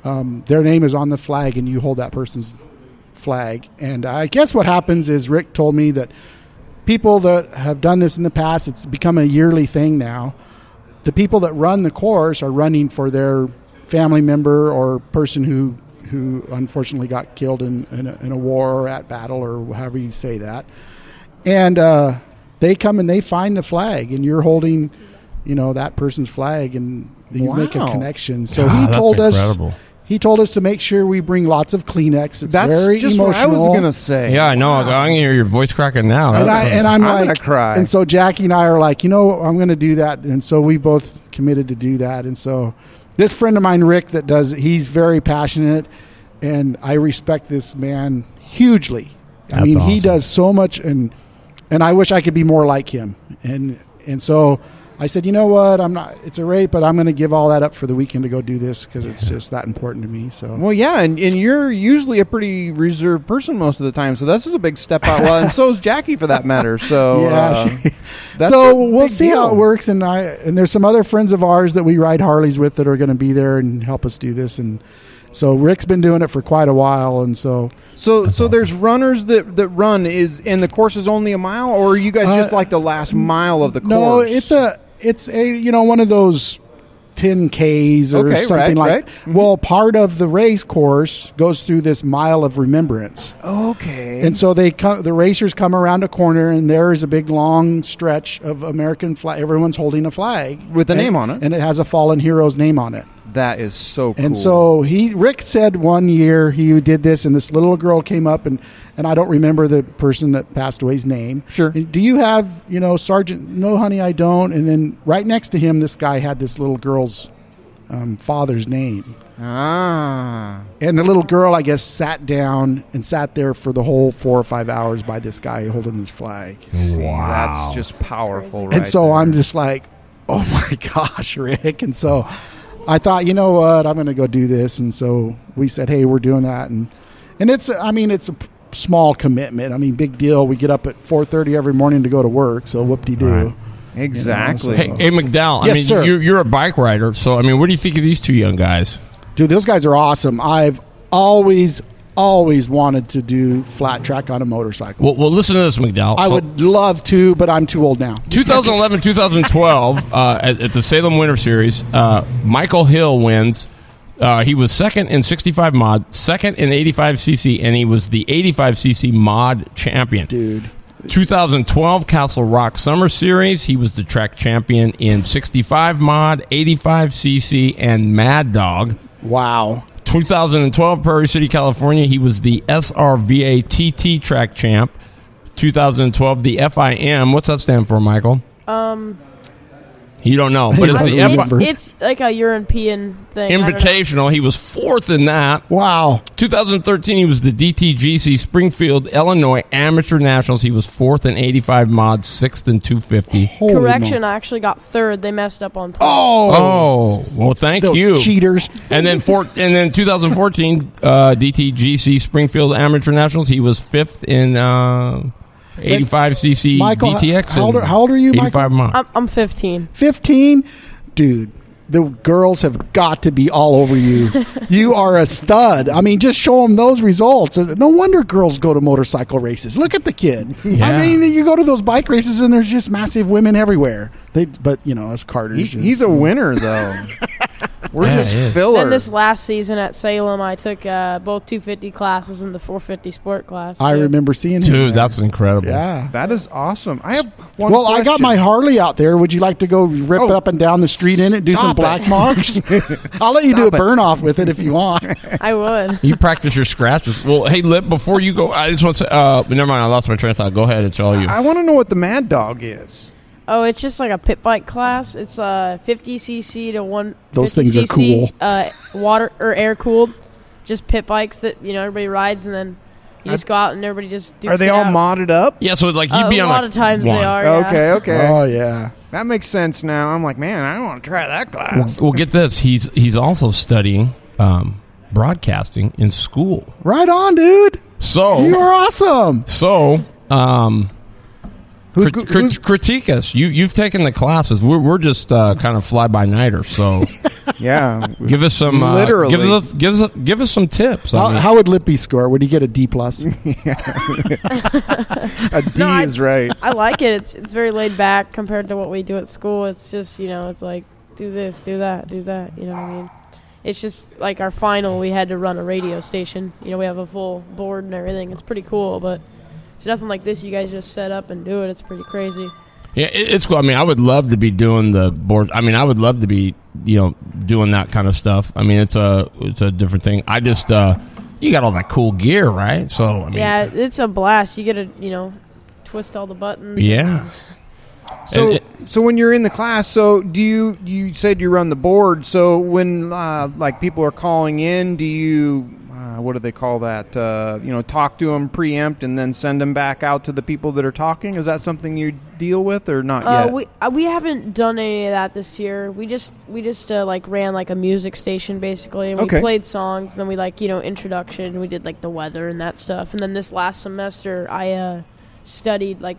Their name is on the flag, and you hold that person's flag. And I guess what happens is Rick told me that people that have done this in the past, it's become a yearly thing now. The people that run the course are running for their family member or person who unfortunately got killed in a war or at battle or however you say that. And they come and they find the flag, and you're holding, that person's flag, and you make a connection. So he told us to make sure we bring lots of Kleenex. It's very just emotional. What I was going to say. Yeah, I know. I'm going to hear your voice cracking now. I'm going to cry. And so Jackie and I are like, I'm going to do that. And so we both committed to do that. And so this friend of mine, Rick, he's very passionate, and I respect this man hugely. He awesome. does so much, and I wish I could be more like him. And so I said, you know what? it's a rape, but I'm going to give all that up for the weekend to go do this because it's just that important to me. So, well, yeah, and you're usually a pretty reserved person most of the time, so this is a big step out. Well, and so is Jackie for that matter. So, so we'll see how it works. And there's some other friends of ours that we ride Harleys with that are going to be there and help us do this. And so Rick's been doing it for quite a while, and so there's runners that run and the course is only a mile, or are you guys just like the last mile of the course? No, it's a one of those 10Ks or something like. Mm-hmm. Well, part of the race course goes through this mile of remembrance. Okay. And so the racers come around a corner, and there is a big long stretch of American flag. Everyone's holding a flag with a name on it, and it has a fallen hero's name on it. That is so cool. And so Rick said one year he did this, and this little girl came up, and I don't remember the person that passed away's name. Sure. Do you have, Sergeant? No, honey, I don't. And then right next to him, this guy had this little girl's father's name. Ah. And the little girl, I guess, sat down and sat there for the whole 4 or 5 hours by this guy holding his flag. Wow. That's just powerful, right? And so there. I'm just like, oh my gosh, Rick. And so I thought, you know what, I'm going to go do this. And so we said, hey, we're doing that. And it's a small commitment. Big deal. We get up at 4:30 every morning to go to work. So whoop-de-doo. Right. Exactly. Hey, McDowell, Yes, sir. You're a bike rider. So, what do you think of these two young guys? Dude, those guys are awesome. I've always wanted to do flat track on a motorcycle. Well, listen to this, McDowell. I would love to, but I'm too old now. 2011, 2012, at the Salem Winter Series, Michael Hill wins. He was second in 65 mod, second in 85cc, and he was the 85cc mod champion. Dude. 2012 Castle Rock Summer Series, he was the track champion in 65 mod, 85cc, and Mad Dog. Wow. 2012 Prairie City, California, he was the SRVA TT track champ. 2012 the FIM, what's that stand for, Michael? You don't know, but it's like a European thing. Invitational. He was fourth in that. Wow. 2013, he was the DTGC Springfield, Illinois Amateur Nationals. He was fourth in 85 mods, sixth in 250. Correction, I actually got third. They messed up on points. Oh, well, thank those you, cheaters. And then 2014, DTGC Springfield Amateur Nationals. He was fifth in 85cc Michael, DTX. How old are you, 85 Michael? mod. I'm 15. 15? Dude, the girls have got to be all over you. You are a stud. Just show them those results. No wonder girls go to motorcycle races. Look at the kid. Yeah. You go to those bike races, and there's just massive women everywhere. But us Carters. He's a winner, though. We're just filler. Then this last season at Salem, I took both 250 classes and the 450 sport class. I remember seeing him. Dude, that's incredible. Yeah. That is awesome. I have one Well, question. I got my Harley out there. Would you like to go rip up and down the street in it, do some black marks? I'll let you do a burn-off with it if you want. I would. You practice your scratches. Well, hey, Lip, before you go, I just want to say, never mind, I lost my train of thought. Go ahead, it's all you. I want to know what the Mad Dog is. Oh, it's just like a pit bike class. It's 50cc to 1. Those things are cool. Water or air cooled, just pit bikes that everybody rides, and then you just go out and everybody just. Are they all modded up? Yeah, so like you'd be on a lot of times one. they are. Yeah. Okay. Oh yeah, that makes sense now. I'm like, man, I want to try that class. Well, get this. He's also studying broadcasting in school. right on, dude. So You are awesome. So, critique us. You've taken the classes. We're just kind of fly by nighters. So, Yeah, give us some. Literally. Give us some tips. How would Lippy score? Would he get a D+? a D No, is right. I like it. It's very laid back compared to what we do at school. It's just it's like do this, do that, do that. You know what I mean? It's just like our final. We had to run a radio station. We have a full board and everything. It's pretty cool, but it's nothing like this. You guys just set up and do it. It's pretty crazy. Yeah, it's cool. I mean, I would love to be doing the board. I mean, I would love to be, doing that kind of stuff. I mean, it's a different thing. I just, you got all that cool gear, right? So, I mean, yeah, it's a blast. You get to, twist all the buttons. Yeah. So when you're in the class, so you said you run the board. So when like people are calling in, do you what do they call that? Talk to them, preempt, and then send them back out to the people that are talking. Is that something you deal with or not yet? We haven't done any of that this year. We just like ran like a music station basically, and we played songs. And then we introduction. We did like the weather and that stuff. And then this last semester, I studied like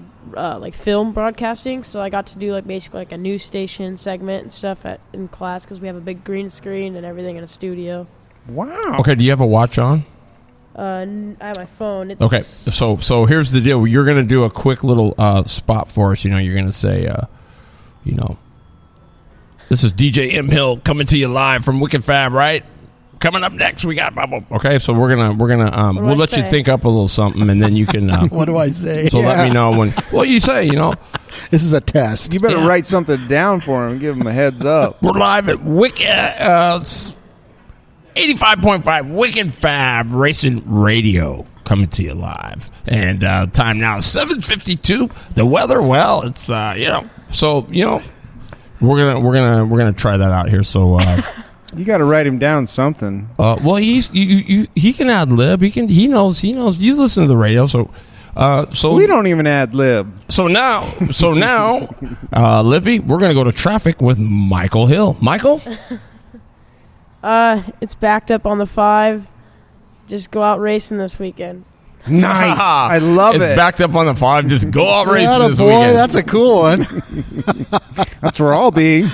film broadcasting, so I got to do like basically like a news station segment and stuff in class because we have a big green screen and everything in a studio. Wow. Okay, do you have a watch on? I have my phone. Okay, so here's the deal. You're going to do a quick little spot for us. You're going to say, this is DJ M. Hill coming to you live from Wicked Fab, right? Coming up next, we got Bubble. Okay, so we'll let you think up a little something, and then you can. What do I say? So let me know when. Well, you say, This is a test. You better write something down for him and give him a heads up. We're live at Wicked 85.5 Wicked Fab Racing Radio, coming to you live, and time now 7:52. The weather, well, it's so we're gonna try that out here. So. You got to write him down something. Well, he can ad lib. He knows. You listen to the radio, so we don't even ad lib. So now, Lippy, we're gonna go to traffic with Michael Hill. Michael, it's backed up on the 5. Just go out racing this weekend. Nice, I love it. It's backed up on the 5. Just go out racing this boy, weekend. That's a cool one. That's where I'll be.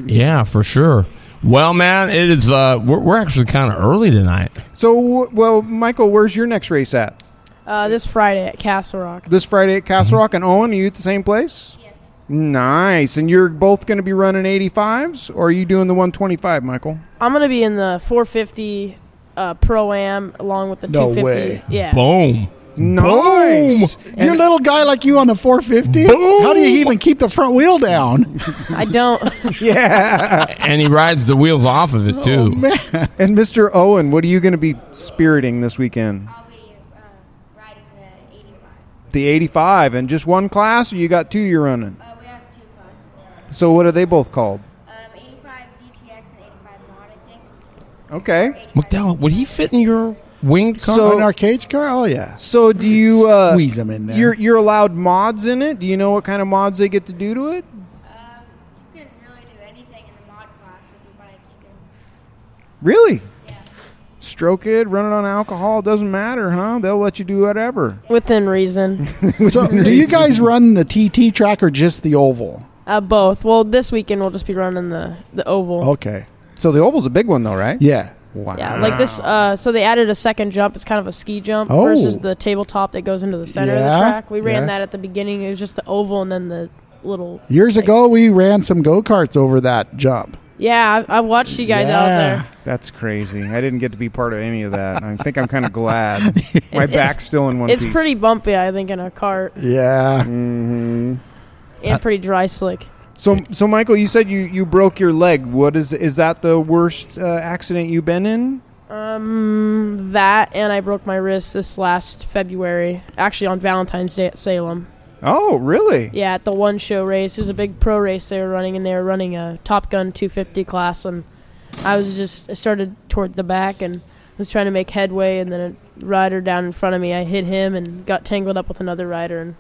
Yeah, for sure. Well, man, it is. We're actually kind of early tonight. So, Michael, where's your next race at? This Friday at Castle Rock. This Friday at Castle Rock, and Owen, are you at the same place? Yes. Nice. And you're both going to be running 85s, or are you doing the 125, Michael? I'm going to be in the 450 Pro-Am along with the 250. way. Yeah. Boom. Nice. You're a little guy like you on the 450? Boom. How do you even keep the front wheel down? I don't. Yeah. And he rides the wheels off of it too. Oh, man. And Mr. Owen, what are you going to be spiriting this weekend? I'll be riding the 85. The 85, and just one class, or you got 2 you're running? We have 2 classes. So what are they both called? 85 DTX and 85 mod, I think. Okay. McDowell, would he fit in your winged car? So, an arcade car? Oh, yeah. So do you squeeze them in there? You're allowed mods in it? Do you know what kind of mods they get to do to it? You can really do anything in the mod class with your bike. You can, Really? yeah. Stroke it, run it on alcohol, doesn't matter, huh? They'll let you do whatever. Within reason. So, do you guys run the TT track or just the oval? Both. Well, this weekend we'll just be running the oval. Okay. So the oval's a big one though, right? Yeah. Wow. Yeah, like this. So they added a second jump. It's kind of a ski jump Oh. versus the tabletop that goes into the center of the Yeah, track. We ran yeah. that at the beginning. It was just the oval and then the little. Years ago, we ran some go-karts over that jump. Yeah, I watched you guys out Yeah. there. That's crazy. I didn't get to be part of any of that. I think I'm kind of glad. My back's still in one piece. It's pretty bumpy, I think, in a cart Yeah. and pretty dry slick. So Michael, you said you broke your leg. What is that the worst accident you've been in? That and I broke my wrist this last February, actually on Valentine's Day at Salem. Oh, really? Yeah, at the one show race. It was a big pro race they were running, and they were running a Top Gun 250 class, and I started toward the back and was trying to make headway, and then a rider down in front of me, I hit him and got tangled up with another rider. And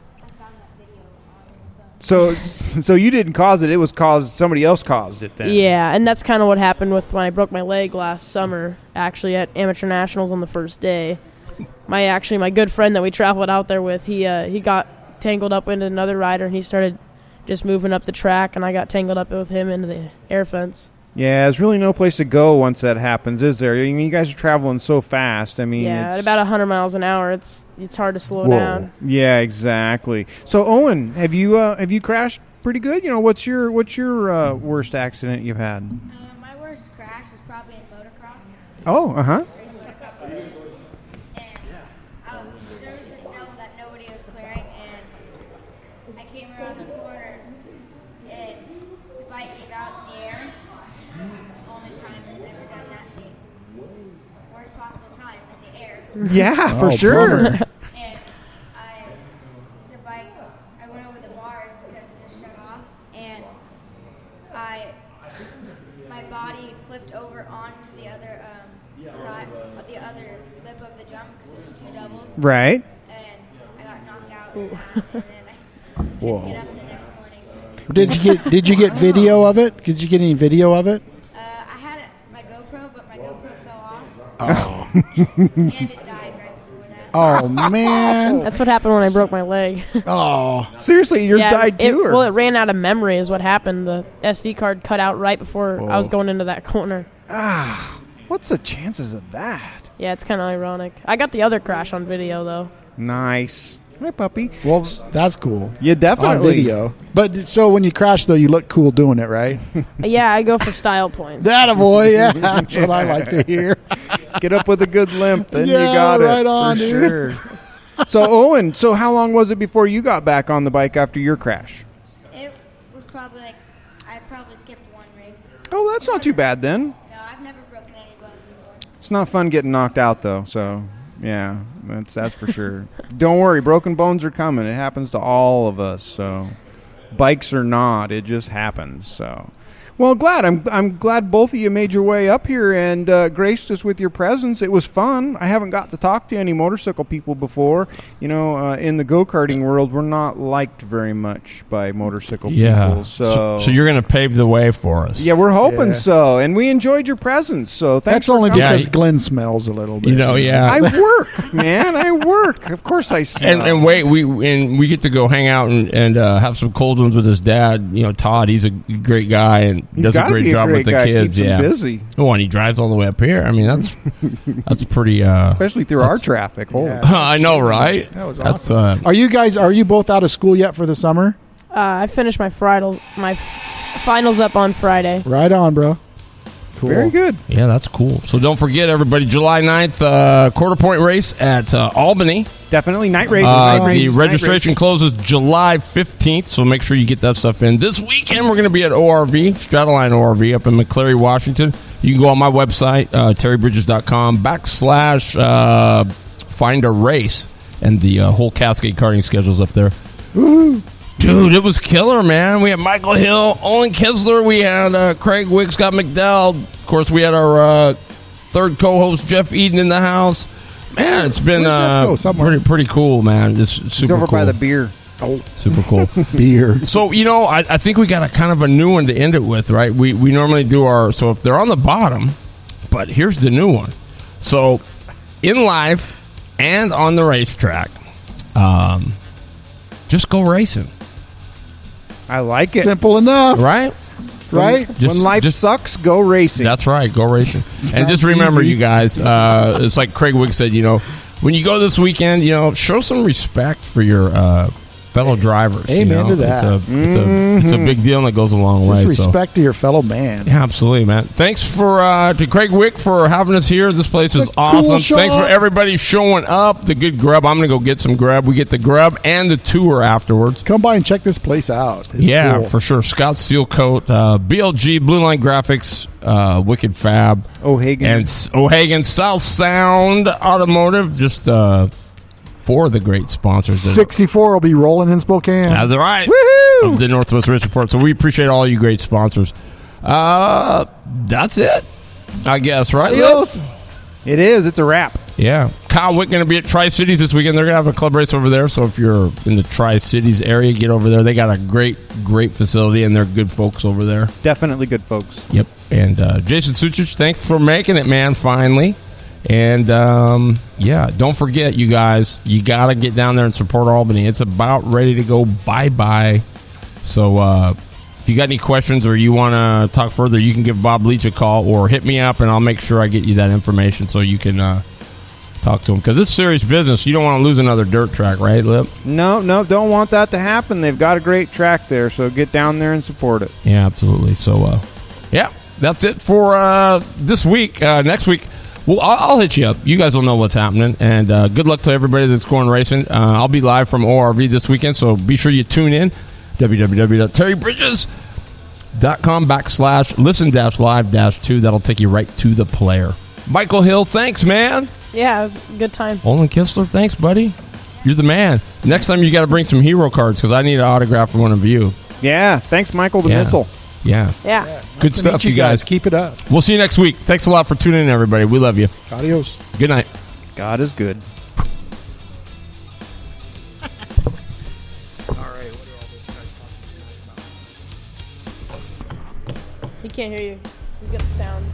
So you didn't cause it. It was somebody else caused it then. yeah, and that's kind of what happened with when I broke my leg last summer, actually, at Amateur Nationals on the first day. My good friend that we traveled out there with, he got tangled up into another rider, and he started just moving up the track, and I got tangled up with him into the air fence. Yeah, there's really no place to go once that happens, is there? I mean, you guys are traveling so fast. I mean, Yeah, it's at about 100 miles an hour, it's hard to slow down. Yeah, exactly. So, Owen, have you crashed pretty good? You know, what's your worst accident you've had? My worst crash was probably in motocross. Oh, uh-huh. Race motocross. And there was this double that nobody was clearing, and I came around the corner, and the bike came out in the air. Only time I've ever done that thing. Worst possible time in the air. Yeah, for sure. bummer. And I went over the bars because it just shut off, and my body flipped over onto the other side, the other lip of the jump because there was two doubles. Right. And I got knocked out, and then I couldn't get up the next morning. Did you get video of it? Did you get any video of it? I had my GoPro, but my GoPro fell off. Oh. And it died right before that. Oh man. That's what happened when I broke my leg. Oh. Seriously, yours died too? It ran out of memory is what happened. The SD card cut out right before I was going into that corner. What's the chances of that? Yeah, it's kind of ironic. I got the other crash on video, though. Nice. Hi, puppy. Well, that's cool. Yeah, definitely. On video. But so when you crash, though, you look cool doing it, right? Yeah, I go for style points. That boy, yeah. That's what I like to hear. Get up with a good limp, then Yeah, you got right it. on, for dude. sure. So, Owen, how long was it before you got back on the bike after your crash? It was probably I probably skipped one race. Oh, that's not too bad then. No, I've never broken any bones before. It's not fun getting knocked out, though, so... Yeah, that's for sure. Don't worry, broken bones are coming. It happens to all of us. So, bikes or not, it just happens. So, well, I'm glad both of you made your way up here and graced us with your presence. It was fun. I haven't got to talk to any motorcycle people before. You know, in the go-karting world, we're not liked very much by motorcycle people. So you're going to pave the way for us. Yeah, we're hoping so, and we enjoyed your presence. So thanks. That's only for coming. because Glenn smells a little bit. You know, yeah. I work, man. I work. Of course I smell. And wait, we get to go hang out and have some cold ones with his dad. You know, Todd. He's a great guy and does a great job with the kids. Keeps Yeah, him busy. Oh, and he drives all the way up here. I mean, that's pretty. Especially through our traffic. Yeah. I know, right? That was That's, awesome. Are you both out of school yet for the summer? I finished my finals up on Friday. Right on, bro. Cool. Very good. Yeah, that's cool. So don't forget, everybody, July 9th, quarter point race at Albany. Definitely night race. The registration closes July 15th, so make sure you get that stuff in. This weekend, we're going to be at ORV, Strataline ORV up in McCleary, Washington. You can go on my website, terrybridges.com/find a race, and the whole Cascade karting schedule's up there. Woo. Dude, it was killer, man. We had Michael Hill, Olin Kissler, we had Craig Wick, Scott McDowell. Of course, we had our third co-host, Jeff Eden, in the house. Man, it's been pretty cool, man. It's super He's over cool. by the beer. Oh, super cool. beer. So, you know, I think we got a kind of a new one to end it with, right? We normally do so if they're on the bottom, but here's the new one. So, in life and on the racetrack, just go racing. I like it. Simple enough. Right? Right? When life sucks, go racing. That's right. Go racing. And just remember, you guys, it's like Craig Wick said, you know, when you go this weekend, you know, show some respect for your fellow drivers. Amen to that. It's a big deal and it goes a long way. Just respect to your fellow man. Yeah, absolutely, man. Thanks to Craig Wick for having us here. This place is awesome. Cool show. Thanks for everybody showing up. The good grub. I'm going to go get some grub. We get the grub and the tour afterwards. Come by and check this place out. It's cool. For sure. Scott Steelcoat, BLG, Blue Line Graphics, Wicked Fab, O'Hagan, and O'Hagan, South Sound Automotive. Just for the great sponsors. 64 will be rolling in Spokane. That's right. Woohoo! Of the Northwest Race Report. So we appreciate all you great sponsors. That's it, I guess, right? Adios. It is. It's a wrap. Yeah. Kyle Wick going to be at Tri-Cities this weekend. They're going to have a club race over there. So if you're in the Tri-Cities area, get over there. They got a great facility, and they're good folks over there. Definitely good folks. Yep. And Jason Suchich, thanks for making it, man, finally. And, don't forget, you guys, you got to get down there and support Albany. It's about ready to go bye-bye. So if you got any questions or you want to talk further, you can give Bob Leach a call or hit me up, and I'll make sure I get you that information so you can talk to him. Because it's serious business. You don't want to lose another dirt track, right, Lip? No, don't want that to happen. They've got a great track there, so get down there and support it. Yeah, absolutely. So, that's it for this week. Next week, well, I'll hit you up. You guys will know what's happening. And good luck to everybody that's going racing. I'll be live from ORV this weekend, so be sure you tune in. www.terrybridges.com/listen-live-2. That'll take you right to the player. Michael Hill, thanks, man. Yeah, it was a good time. Olin Kissler, thanks, buddy. You're the man. Next time you got to bring some hero cards because I need an autograph from one of you. Yeah, thanks, Michael the Missile. Yeah. Good Nice to stuff, meet you guys. Keep it up. We'll see you next week. Thanks a lot for tuning in, everybody. We love you. Adios. Good night. God is good. He can't hear you. He's got the sound.